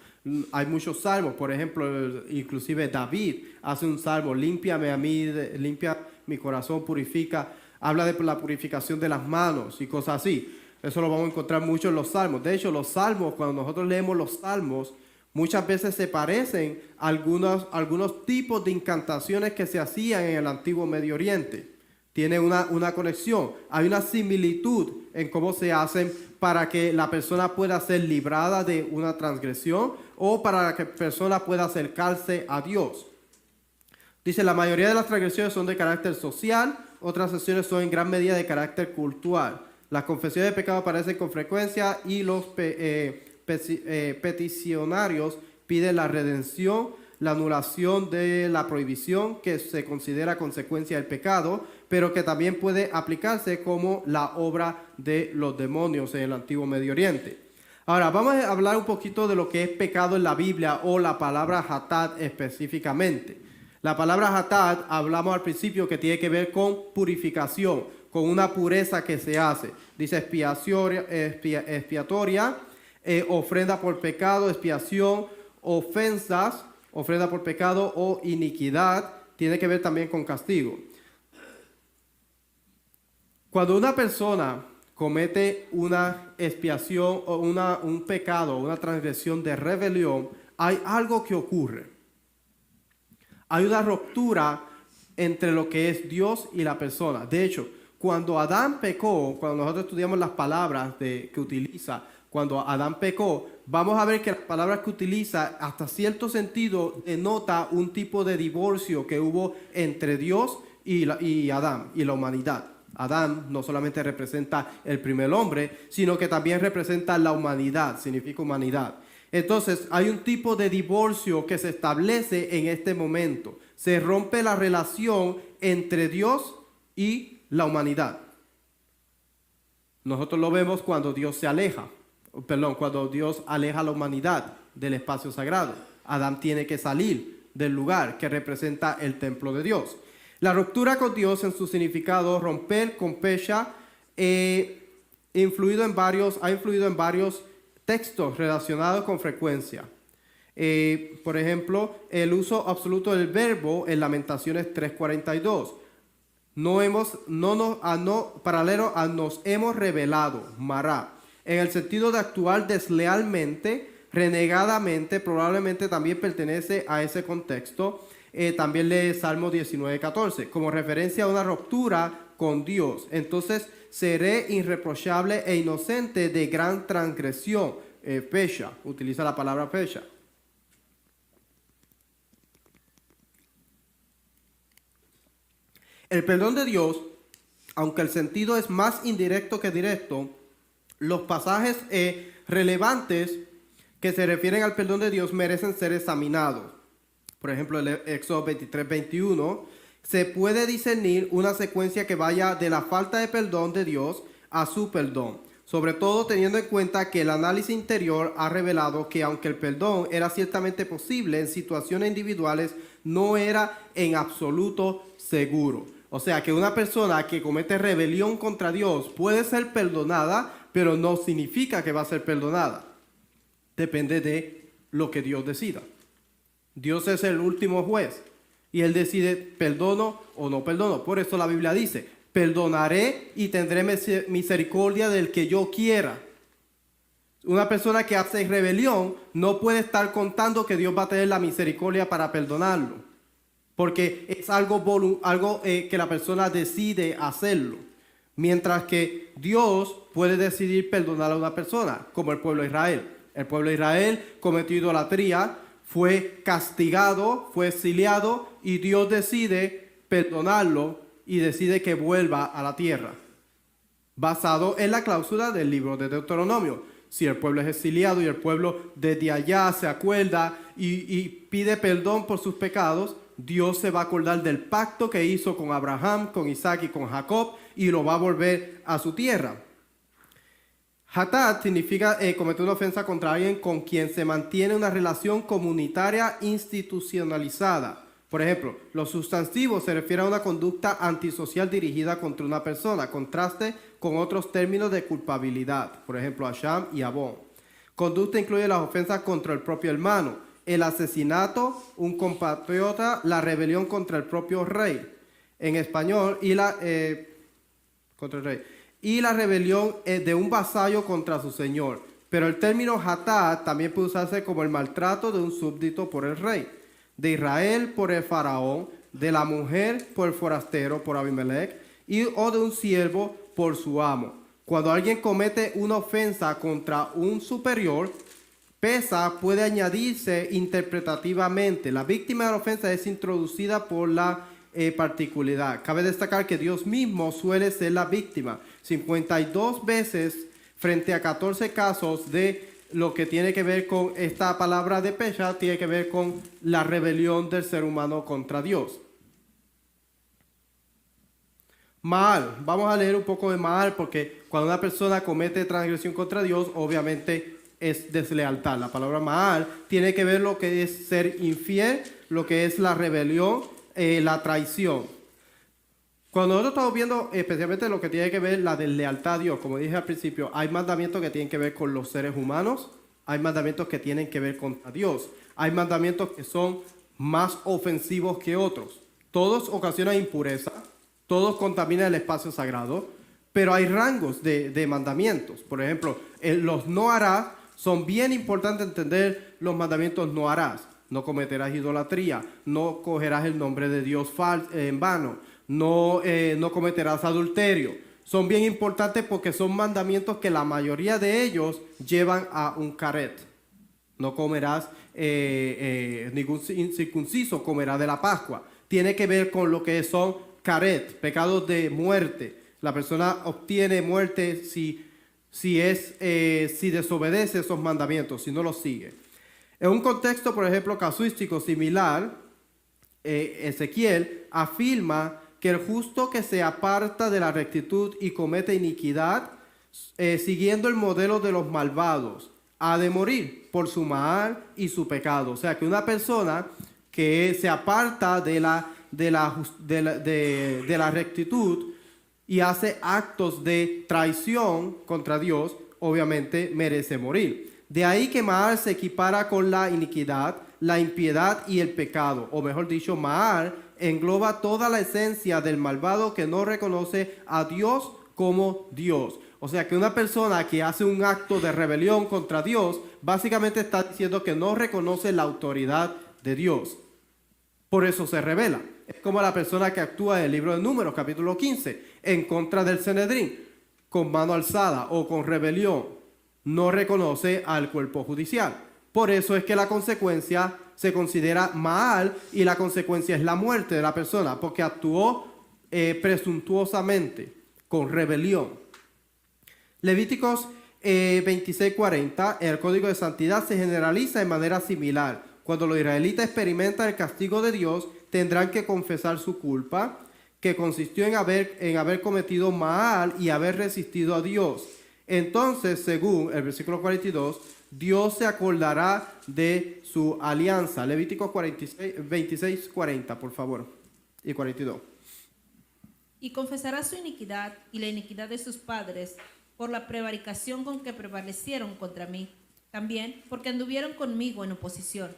Hay muchos salmos, por ejemplo, inclusive David hace un salmo, límpiame a mí, limpia mi corazón, purifica, habla de la purificación de las manos y cosas así. Eso lo vamos a encontrar mucho en los salmos. De hecho, los salmos, cuando nosotros leemos los salmos, muchas veces se parecen a algunos tipos de incantaciones que se hacían en el antiguo Medio Oriente. Tiene una conexión, hay una similitud en cómo se hacen para que la persona pueda ser librada de una transgresión o para que la persona pueda acercarse a Dios. Dice, la mayoría de las transgresiones son de carácter social, otras sesiones son en gran medida de carácter cultural. Las confesiones de pecado aparecen con frecuencia y los peticionarios piden la redención, la anulación de la prohibición que se considera consecuencia del pecado, pero que también puede aplicarse como la obra de los demonios en el antiguo Medio Oriente. Ahora, vamos a hablar un poquito de lo que es pecado en la Biblia o la palabra hatat específicamente. La palabra hatat, hablamos al principio que tiene que ver con purificación, con una pureza que se hace. Dice expiatoria, ofrenda por pecado, expiación, ofensas, ofrenda por pecado o iniquidad, tiene que ver también con castigo. Cuando una persona comete una expiación o un pecado, una transgresión de rebelión, hay algo que ocurre. Hay una ruptura entre lo que es Dios y la persona. De hecho, cuando Adán pecó, cuando nosotros estudiamos las palabras que utiliza, cuando Adán pecó, vamos a ver que las palabras que utiliza hasta cierto sentido denota un tipo de divorcio que hubo entre Dios y Adán y la humanidad. Adán no solamente representa el primer hombre, sino que también representa la humanidad, significa humanidad. Entonces hay un tipo de divorcio que se establece en este momento. Se rompe la relación entre Dios y la humanidad. Nosotros lo vemos cuando Dios se aleja. Cuando Dios aleja a la humanidad del espacio sagrado. Adán tiene que salir del lugar que representa el templo de Dios. La ruptura con Dios en su significado, romper con pesha, ha influido en varios textos relacionados con frecuencia. Por ejemplo, el uso absoluto del verbo en Lamentaciones 3:42. Paralelo a nos hemos revelado, mará. En el sentido de actuar deslealmente, renegadamente, probablemente también pertenece a ese contexto. También lee Salmo 19:14, como referencia a una ruptura con Dios. Entonces, seré irreprochable e inocente de gran transgresión. Pesha, utiliza la palabra pesha. El perdón de Dios, aunque el sentido es más indirecto que directo, los pasajes relevantes que se refieren al perdón de Dios merecen ser examinados. Por ejemplo, el Éxodo 23:21, se puede discernir una secuencia que vaya de la falta de perdón de Dios a su perdón. sobre todo teniendo en cuenta que el análisis interior ha revelado que aunque el perdón era ciertamente posible en situaciones individuales, no era en absoluto seguro. O sea que una persona que comete rebelión contra Dios puede ser perdonada, pero no significa que va a ser perdonada. Depende de lo que Dios decida. Dios es el último juez y Él decide perdono o no perdono. Por eso la Biblia dice, perdonaré y tendré misericordia del que yo quiera. Una persona que hace rebelión no puede estar contando que Dios va a tener la misericordia para perdonarlo, porque es algo que la persona decide hacerlo. Mientras que Dios puede decidir perdonar a una persona, como el pueblo de Israel. El pueblo de Israel cometió idolatría, fue castigado, fue exiliado y Dios decide perdonarlo y decide que vuelva a la tierra, basado en la cláusula del libro de Deuteronomio. Si el pueblo es exiliado y el pueblo desde allá se acuerda y pide perdón por sus pecados, Dios se va a acordar del pacto que hizo con Abraham, con Isaac y con Jacob y lo va a volver a su tierra. Hatad significa cometer una ofensa contra alguien con quien se mantiene una relación comunitaria institucionalizada. Por ejemplo, los sustantivos se refieren a una conducta antisocial dirigida contra una persona, contraste con otros términos de culpabilidad, por ejemplo, Asham y Abón. Conducta incluye las ofensas contra el propio hermano, el asesinato, un compatriota, la rebelión contra el propio rey, en español, contra el rey, y la rebelión de un vasallo contra su señor. Pero el término hatad también puede usarse como el maltrato de un súbdito por el rey, de Israel por el faraón, de la mujer por el forastero, por Abimelech, o de un siervo por su amo. Cuando alguien comete una ofensa contra un superior, pesa puede añadirse interpretativamente. La víctima de la ofensa es introducida por la particularidad. Cabe destacar que Dios mismo suele ser la víctima 52 veces frente a 14 casos de lo que tiene que ver con esta palabra de pesha, tiene que ver con la rebelión del ser humano contra Dios. Maal, vamos a leer un poco de Maal porque cuando una persona comete transgresión contra Dios, obviamente es deslealtad. La palabra Maal tiene que ver lo que es ser infiel, lo que es la rebelión, la traición. Cuando nosotros estamos viendo especialmente lo que tiene que ver la deslealtad a Dios, como dije al principio, hay mandamientos que tienen que ver con los seres humanos, hay mandamientos que tienen que ver con Dios, hay mandamientos que son más ofensivos que otros. Todos ocasionan impureza, todos contaminan el espacio sagrado, pero hay rangos de mandamientos. Por ejemplo, los no harás, son bien importantes entender los mandamientos no harás. No cometerás idolatría, no cogerás el nombre de Dios en vano, no cometerás adulterio. Son bien importantes porque son mandamientos que la mayoría de ellos llevan a un caret. No comerás, ningún incircunciso comerá de la Pascua. Tiene que ver con lo que son caret, pecados de muerte. La persona obtiene muerte si desobedece esos mandamientos, si no los sigue. En un contexto, por ejemplo, casuístico similar, Ezequiel afirma que el justo que se aparta de la rectitud y comete iniquidad, siguiendo el modelo de los malvados, ha de morir por su mal y su pecado. O sea, que una persona que se aparta de la rectitud y hace actos de traición contra Dios, obviamente merece morir. De ahí que Maal se equipara con la iniquidad, la impiedad y el pecado. O mejor dicho, Maal engloba toda la esencia del malvado que no reconoce a Dios como Dios. O sea que una persona que hace un acto de rebelión contra Dios, básicamente está diciendo que no reconoce la autoridad de Dios. Por eso se rebela. Es como la persona que actúa en el libro de Números, capítulo 15, en contra del Sanedrín, con mano alzada o con rebelión. No reconoce al cuerpo judicial. Por eso es que la consecuencia se considera Maal y la consecuencia es la muerte de la persona, porque actuó presuntuosamente, con rebelión. Levíticos 26:40, el código de santidad se generaliza de manera similar. Cuando los israelitas experimentan el castigo de Dios, tendrán que confesar su culpa, que consistió en haber cometido Maal y haber resistido a Dios. entonces, según el versículo 42, Dios se acordará de su alianza. Levítico 26, 40, por favor, y 42. Y confesará su iniquidad y la iniquidad de sus padres por la prevaricación con que prevalecieron contra mí, también porque anduvieron conmigo en oposición.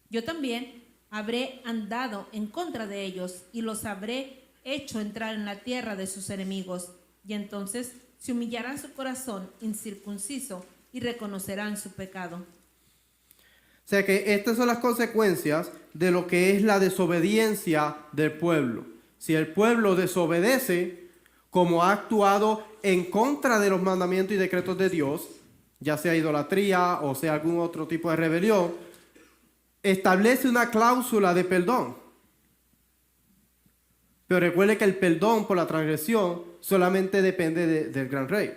Yo también habré andado en contra de ellos y los habré hecho entrar en la tierra de sus enemigos, y entonces se humillará su corazón incircunciso y reconocerán su pecado. O sea que estas son las consecuencias de lo que es la desobediencia del pueblo. Si el pueblo desobedece, como ha actuado en contra de los mandamientos y decretos de Dios, ya sea idolatría o sea algún otro tipo de rebelión, establece una cláusula de perdón. Pero recuerde que el perdón por la transgresión solamente depende del gran rey,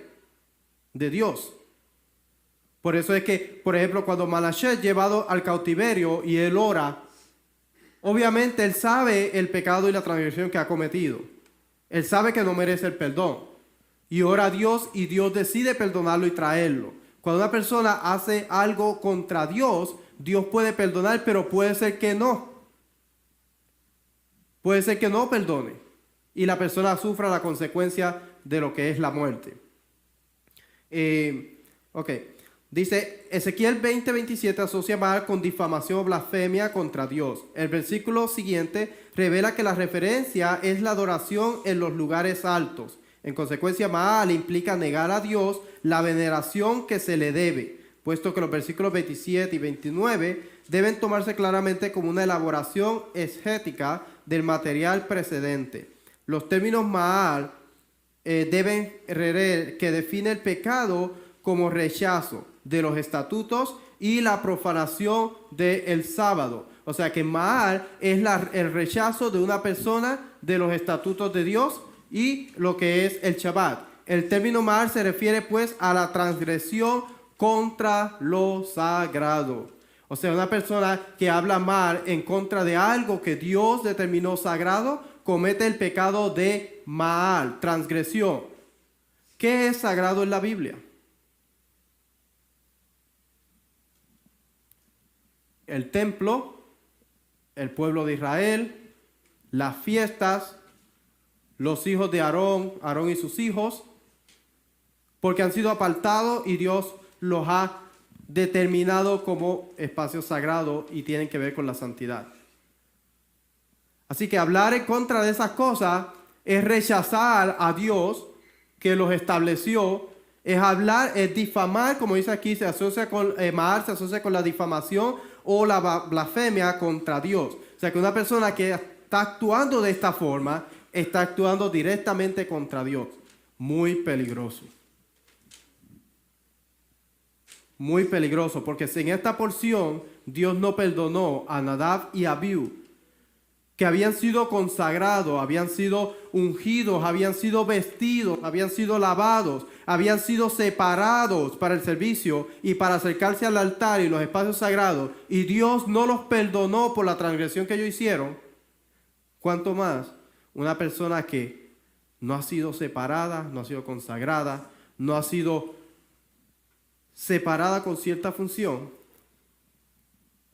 de Dios. Por eso es que, por ejemplo, cuando Manasés es llevado al cautiverio y él ora, obviamente él sabe el pecado y la transgresión que ha cometido. Él sabe que no merece el perdón. Y ora a Dios y Dios decide perdonarlo y traerlo. Cuando una persona hace algo contra Dios, Dios puede perdonar, pero puede ser que no. Puede ser que no perdone. Y la persona sufra la consecuencia de lo que es la muerte. Dice, Ezequiel 20:27 asocia mal con difamación o blasfemia contra Dios. El versículo siguiente revela que la referencia es la adoración en los lugares altos. En consecuencia, Baal implica negar a Dios la veneración que se le debe, puesto que los versículos 27 y 29 deben tomarse claramente como una elaboración estética del material precedente. Los términos Baal que define el pecado como rechazo de los estatutos y la profanación del sábado. O sea que Baal es el rechazo de una persona de los estatutos de Dios y lo que es el Shabbat. El término Baal se refiere pues a la transgresión contra lo sagrado. O sea, una persona que habla mal en contra de algo que Dios determinó sagrado, comete el pecado de Baal, transgresión. ¿Qué es sagrado en la Biblia? El templo, el pueblo de Israel, las fiestas, los hijos de Aarón y sus hijos, porque han sido apartados y Dios los ha determinado como espacios sagrados y tienen que ver con la santidad. Así que hablar en contra de esas cosas es rechazar a Dios que los estableció, es difamar, como dice aquí, se asocia con Baal, se asocia con la difamación o la blasfemia contra Dios. O sea que una persona que está actuando de esta forma está actuando directamente contra Dios. Muy peligroso. Muy peligroso, porque si en esta porción Dios no perdonó a Nadab y Abiú, que habían sido consagrados, habían sido ungidos, habían sido vestidos, habían sido lavados, habían sido separados para el servicio y para acercarse al altar y los espacios sagrados, y Dios no los perdonó por la transgresión que ellos hicieron, ¿cuánto más una persona que no ha sido separada, no ha sido consagrada, no ha sido separada con cierta función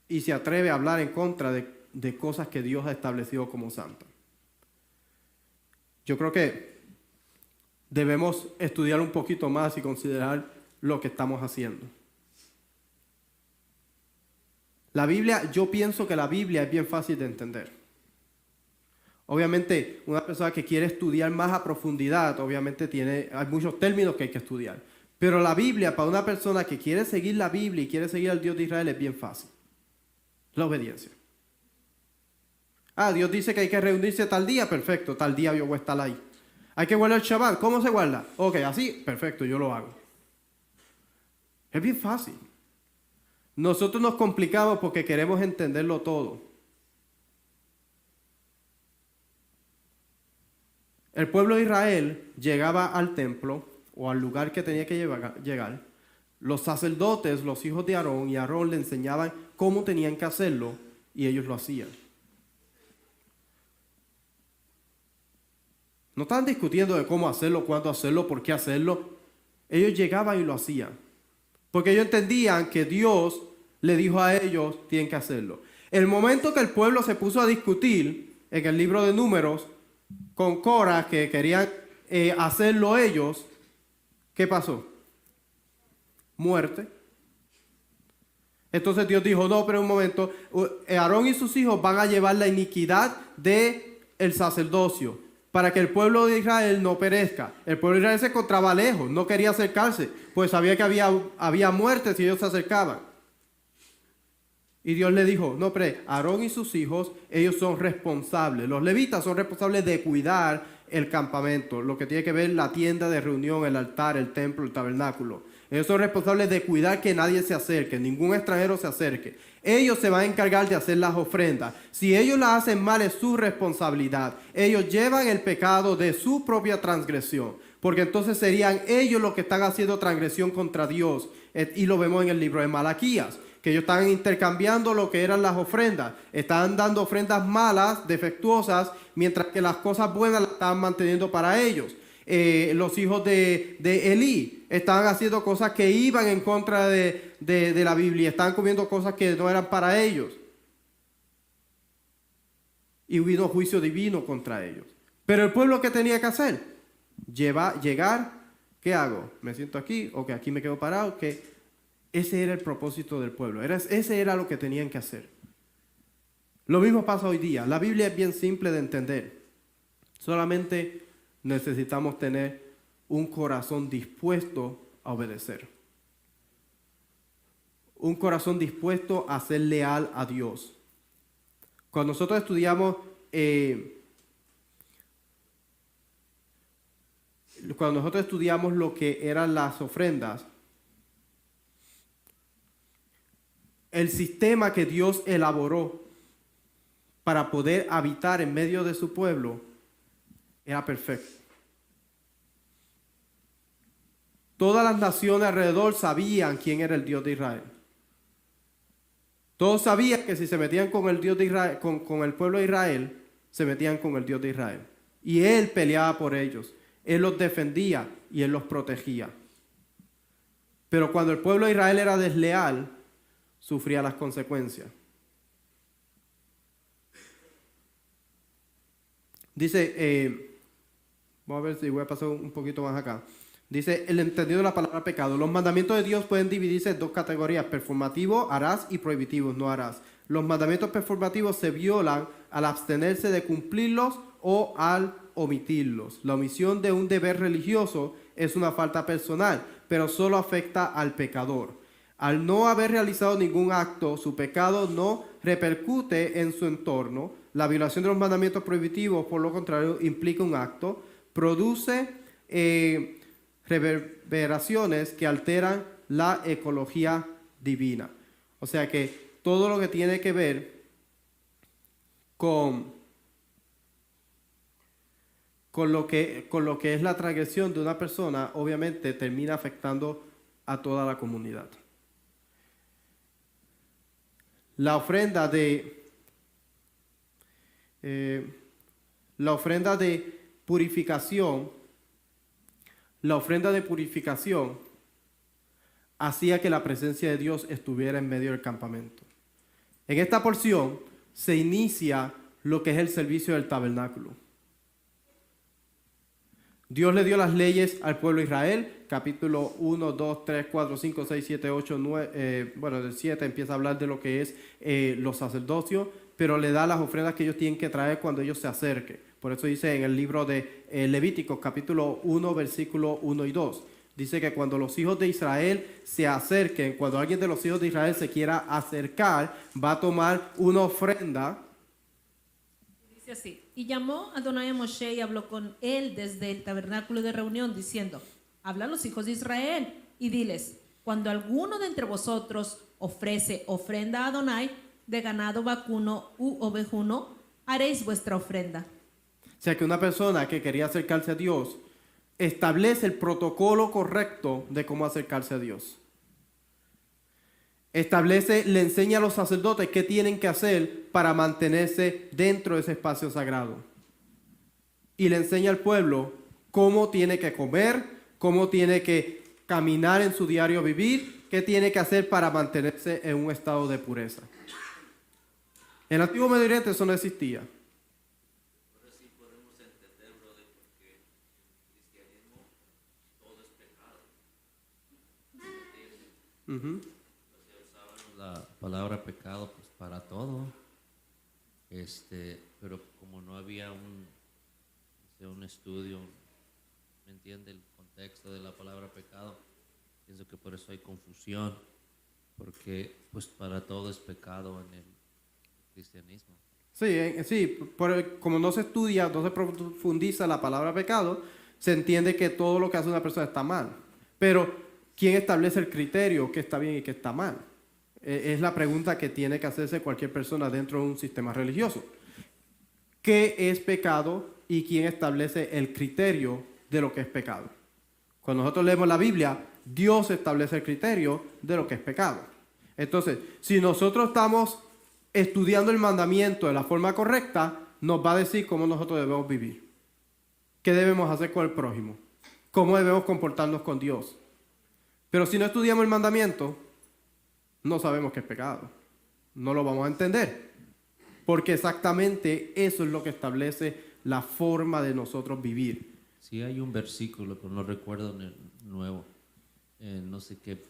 y se atreve a hablar en contra de cosas que Dios ha establecido como santas? Yo creo que debemos estudiar un poquito más y considerar lo que estamos haciendo. La Biblia, yo pienso que la Biblia es bien fácil de entender. Obviamente, una persona que quiere estudiar más a profundidad, obviamente hay muchos términos que hay que estudiar. Pero la Biblia, para una persona que quiere seguir la Biblia y quiere seguir al Dios de Israel, es bien fácil. La obediencia. Dios dice que hay que reunirse tal día, perfecto, tal día yo voy a estar ahí. Hay que guardar el Shabbat, ¿cómo se guarda? Ok, así, perfecto, yo lo hago. Es bien fácil. Nosotros nos complicamos porque queremos entenderlo todo. El pueblo de Israel llegaba al templo o al lugar que tenía que llegar. Los sacerdotes, los hijos de Aarón y Aarón le enseñaban cómo tenían que hacerlo y ellos lo hacían. No estaban discutiendo de cómo hacerlo, cuándo hacerlo, por qué hacerlo. ellos llegaban y lo hacían. Porque ellos entendían que Dios le dijo a ellos, tienen que hacerlo. El momento que el pueblo se puso a discutir en el libro de Números con Cora, que querían hacerlo ellos, ¿qué pasó? Muerte. Entonces Dios dijo, no, pero un momento, Aarón y sus hijos van a llevar la iniquidad del sacerdocio para que el pueblo de Israel no perezca. El pueblo de Israel se encontraba lejos, no quería acercarse, pues sabía que había muerte si ellos se acercaban. Y Dios le dijo, no, pero Aarón y sus hijos, ellos son responsables. Los levitas son responsables de cuidar el campamento, lo que tiene que ver la tienda de reunión, el altar, el templo, el tabernáculo. Ellos son responsables de cuidar que nadie se acerque, ningún extranjero se acerque. Ellos se van a encargar de hacer las ofrendas. Si ellos las hacen mal es su responsabilidad. Ellos llevan el pecado de su propia transgresión, porque entonces serían ellos los que están haciendo transgresión contra Dios. Y lo vemos en el libro de Malaquías, que ellos están intercambiando lo que eran las ofrendas. Estaban dando ofrendas malas, defectuosas, mientras que las cosas buenas las estaban manteniendo para ellos. Los hijos de Elí estaban haciendo cosas que iban en contra de la Biblia, estaban comiendo cosas que no eran para ellos. Y vino juicio divino contra ellos. Pero el pueblo, ¿qué tenía que hacer? Llegar, ¿qué hago? ¿Me siento aquí? ¿O que aquí me quedo parado? Que ese era el propósito del pueblo. Ese era lo que tenían que hacer. Lo mismo pasa hoy día. La Biblia es bien simple de entender. Solamente necesitamos tener un corazón dispuesto a obedecer. Un corazón dispuesto a ser leal a Dios. Cuando nosotros estudiamos lo que eran las ofrendas, el sistema que Dios elaboró para poder habitar en medio de su pueblo era perfecto. Todas las naciones alrededor sabían quién era el Dios de Israel. Todos sabían que si se metían con el Dios de Israel, con el pueblo de Israel, se metían con el Dios de Israel. Y Él peleaba por ellos. Él los defendía y Él los protegía. Pero cuando el pueblo de Israel era desleal, sufría las consecuencias. Dice, vamos a ver si voy a pasar un poquito más acá. Dice, el entendido de la palabra pecado. Los mandamientos de Dios pueden dividirse en dos categorías: performativos, harás, y prohibitivos, no harás. Los mandamientos performativos se violan al abstenerse de cumplirlos o al omitirlos. La omisión de un deber religioso es una falta personal, pero solo afecta al pecador. Al no haber realizado ningún acto, su pecado no repercute en su entorno. La violación de los mandamientos prohibitivos, por lo contrario, implica un acto, produce reverberaciones que alteran la ecología divina. O sea que todo lo que tiene que ver con lo que es la transgresión de una persona, obviamente termina afectando a toda la comunidad. La ofrenda de purificación hacía que la presencia de Dios estuviera en medio del campamento. En esta porción se inicia lo que es el servicio del tabernáculo. Dios le dio las leyes al pueblo de Israel, capítulo 1, 2, 3, 4, 5, 6, 7, 8, 9, del 7 empieza a hablar de lo que es los sacerdocios, pero le da las ofrendas que ellos tienen que traer cuando ellos se acerquen. Por eso dice en el libro de Levíticos, capítulo 1, versículo 1 y 2. Dice que cuando los hijos de Israel se acerquen, cuando alguien de los hijos de Israel se quiera acercar, va a tomar una ofrenda. Dice así: y llamó Adonai a Moshe y habló con él desde el tabernáculo de reunión, diciendo: habla a los hijos de Israel y diles: cuando alguno de entre vosotros ofrece ofrenda a Adonai de ganado vacuno u ovejuno, haréis vuestra ofrenda. O sea que una persona que quería acercarse a Dios establece el protocolo correcto de cómo acercarse a Dios. Le enseña a los sacerdotes qué tienen que hacer para mantenerse dentro de ese espacio sagrado. Y le enseña al pueblo cómo tiene que comer, cómo tiene que caminar en su diario vivir, qué tiene que hacer para mantenerse en un estado de pureza. En el antiguo Medio Oriente eso no existía. Ujú. La palabra pecado pues para todo, pero como no había un estudio, ¿me entiende? El contexto de la palabra pecado, pienso que por eso hay confusión, porque pues para todo es pecado en el cristianismo. Sí, como no se estudia, no se profundiza la palabra pecado, se entiende que todo lo que hace una persona está mal. Pero, ¿quién establece el criterio qué está bien y qué está mal? Es la pregunta que tiene que hacerse cualquier persona dentro de un sistema religioso. ¿Qué es pecado y quién establece el criterio de lo que es pecado? Cuando nosotros leemos la Biblia, Dios establece el criterio de lo que es pecado. Entonces, si nosotros estamos estudiando el mandamiento de la forma correcta, nos va a decir cómo nosotros debemos vivir. ¿Qué debemos hacer con el prójimo? ¿Cómo debemos comportarnos con Dios? Pero si no estudiamos el mandamiento, no sabemos qué es pecado. No lo vamos a entender. Porque exactamente eso es lo que establece la forma de nosotros vivir. Sí hay un versículo, pero no recuerdo en el Nuevo, no sé qué,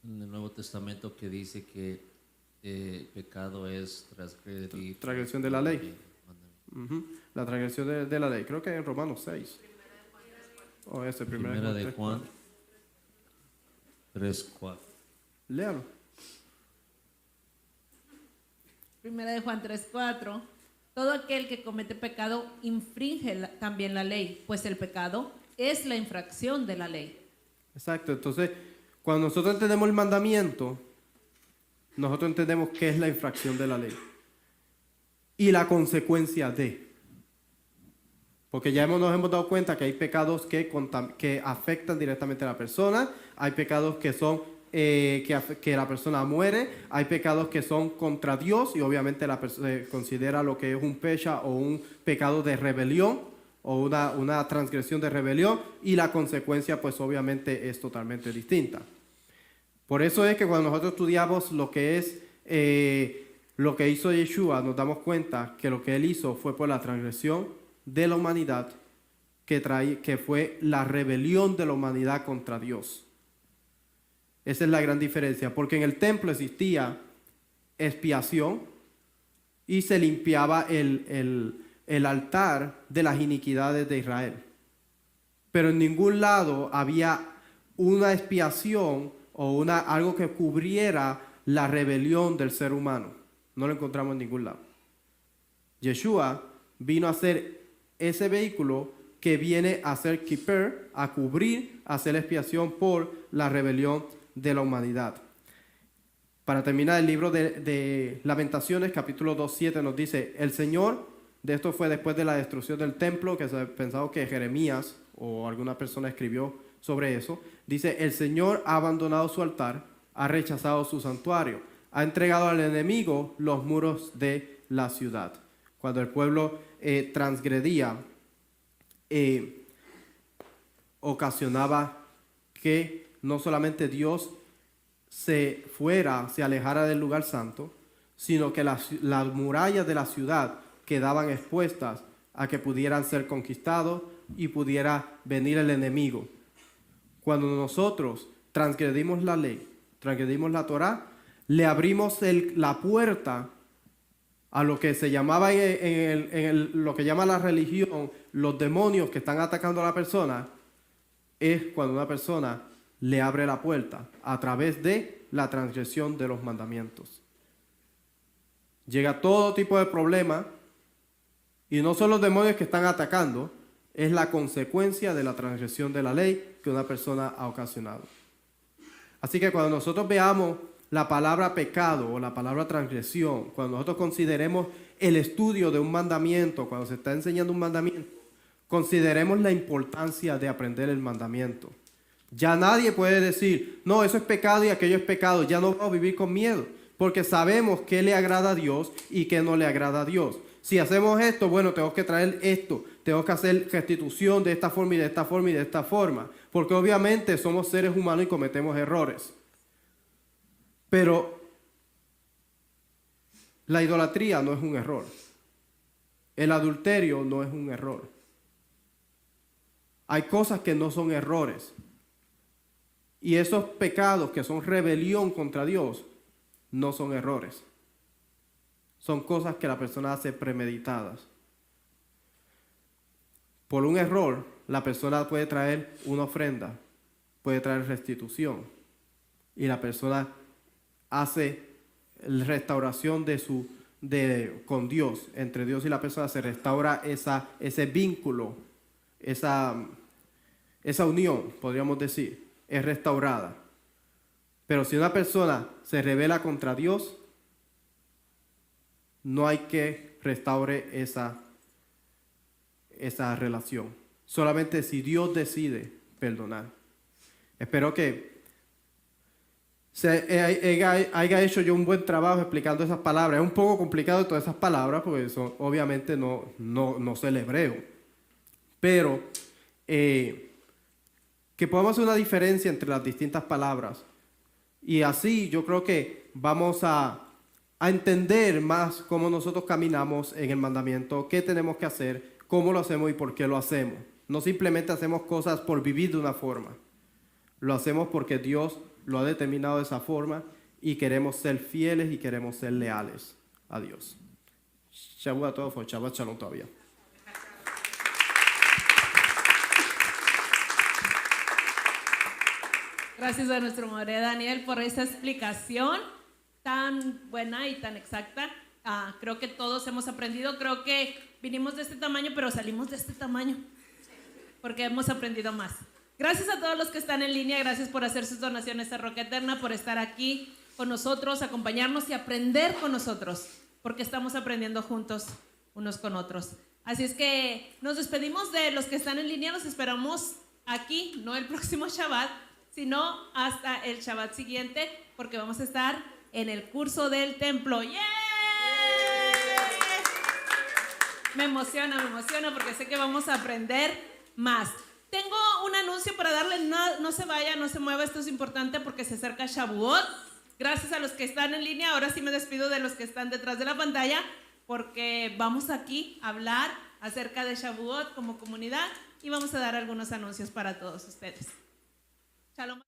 en el Nuevo Testamento que dice que pecado es transgresión de la ley. La transgresión de la ley. Creo que en Romanos 6. O ese Primera de Juan 3:4. Léalo. Primera de Juan 3:4. Todo aquel que comete pecado infringe también la ley, pues el pecado es la infracción de la ley. Exacto. Entonces, cuando nosotros entendemos el mandamiento, nosotros entendemos qué es la infracción de la ley y la consecuencia de. Porque ya nos hemos dado cuenta que hay pecados que afectan directamente a la persona, hay pecados que son que la persona muere, hay pecados que son contra Dios y obviamente se considera lo que es un pecha o un pecado de rebelión o una transgresión de rebelión y la consecuencia pues obviamente es totalmente distinta. Por eso es que cuando nosotros estudiamos lo que es lo que hizo Yeshua, nos damos cuenta que lo que él hizo fue por la transgresión de la humanidad que fue la rebelión de la humanidad contra Dios. Esa es la gran diferencia, porque en el templo existía expiación y se limpiaba el altar de las iniquidades de Israel. Pero en ningún lado había una expiación o algo que cubriera la rebelión del ser humano. No lo encontramos en ningún lado. Yeshua vino a ser ese vehículo que viene a ser kippur, a cubrir, a hacer expiación por la rebelión de la humanidad. Para terminar, el libro de Lamentaciones, capítulo 2:7 nos dice, el Señor, de esto fue después de la destrucción del templo, que se pensaba que Jeremías o alguna persona escribió sobre eso, dice, el Señor ha abandonado su altar, ha rechazado su santuario, ha entregado al enemigo los muros de la ciudad. Cuando el pueblo transgredía, ocasionaba que no solamente Dios se alejara del lugar santo, sino que las murallas de la ciudad quedaban expuestas a que pudieran ser conquistados y pudiera venir el enemigo. Cuando nosotros transgredimos la ley, transgredimos la Torá, le abrimos la puerta a lo que se llamaba lo que llama la religión, los demonios que están atacando a la persona, es cuando una persona le abre la puerta a través de la transgresión de los mandamientos. Llega todo tipo de problemas y no son los demonios que están atacando, es la consecuencia de la transgresión de la ley que una persona ha ocasionado. Así que cuando nosotros veamos la palabra pecado o la palabra transgresión, cuando nosotros consideremos el estudio de un mandamiento, cuando se está enseñando un mandamiento, consideremos la importancia de aprender el mandamiento. Ya nadie puede decir, no, eso es pecado y aquello es pecado. Ya no vamos a vivir con miedo, porque sabemos qué le agrada a Dios y qué no le agrada a Dios. Si hacemos esto, bueno, tengo que traer esto, tengo que hacer restitución de esta forma y de esta forma y de esta forma, porque obviamente somos seres humanos y cometemos errores. Pero la idolatría no es un error. El adulterio no es un error. Hay cosas que no son errores. Y esos pecados que son rebelión contra Dios no son errores. Son cosas que la persona hace premeditadas. Por un error, la persona puede traer una ofrenda, puede traer restitución. Y la persona hace la restauración con Dios, entre Dios y la persona se restaura ese vínculo, esa unión, podríamos decir, es restaurada. Pero si una persona se rebela contra Dios, no hay que restaure esa relación. Solamente si Dios decide perdonar. Espero que haya hecho yo un buen trabajo explicando esas palabras. Es un poco complicado todas esas palabras porque obviamente no sé el hebreo. Pero que podamos hacer una diferencia entre las distintas palabras. Y así yo creo que vamos a entender más cómo nosotros caminamos en el mandamiento, qué tenemos que hacer, cómo lo hacemos y por qué lo hacemos. No simplemente hacemos cosas por vivir de una forma. Lo hacemos porque Dios lo ha determinado de esa forma y queremos ser fieles y queremos ser leales a Dios. Shabbat Tov, Shabbat Shalom todavía. Gracias a nuestro More Daniel por esa explicación tan buena y tan exacta. Creo que todos hemos aprendido, creo que vinimos de este tamaño, pero salimos de este tamaño, porque hemos aprendido más. Gracias a todos los que están en línea, gracias por hacer sus donaciones a Roca Eterna, por estar aquí con nosotros, acompañarnos y aprender con nosotros, porque estamos aprendiendo juntos unos con otros. Así es que nos despedimos de los que están en línea, los esperamos aquí, no el próximo Shabbat, sino hasta el Shabbat siguiente, porque vamos a estar en el curso del templo. ¡Yeah! Me emociona porque sé que vamos a aprender más. Tengo un anuncio para darle, no se vaya, no se mueva, esto es importante porque se acerca Shavuot. Gracias a los que están en línea, ahora sí me despido de los que están detrás de la pantalla, porque vamos aquí a hablar acerca de Shavuot como comunidad y vamos a dar algunos anuncios para todos ustedes. Shalom.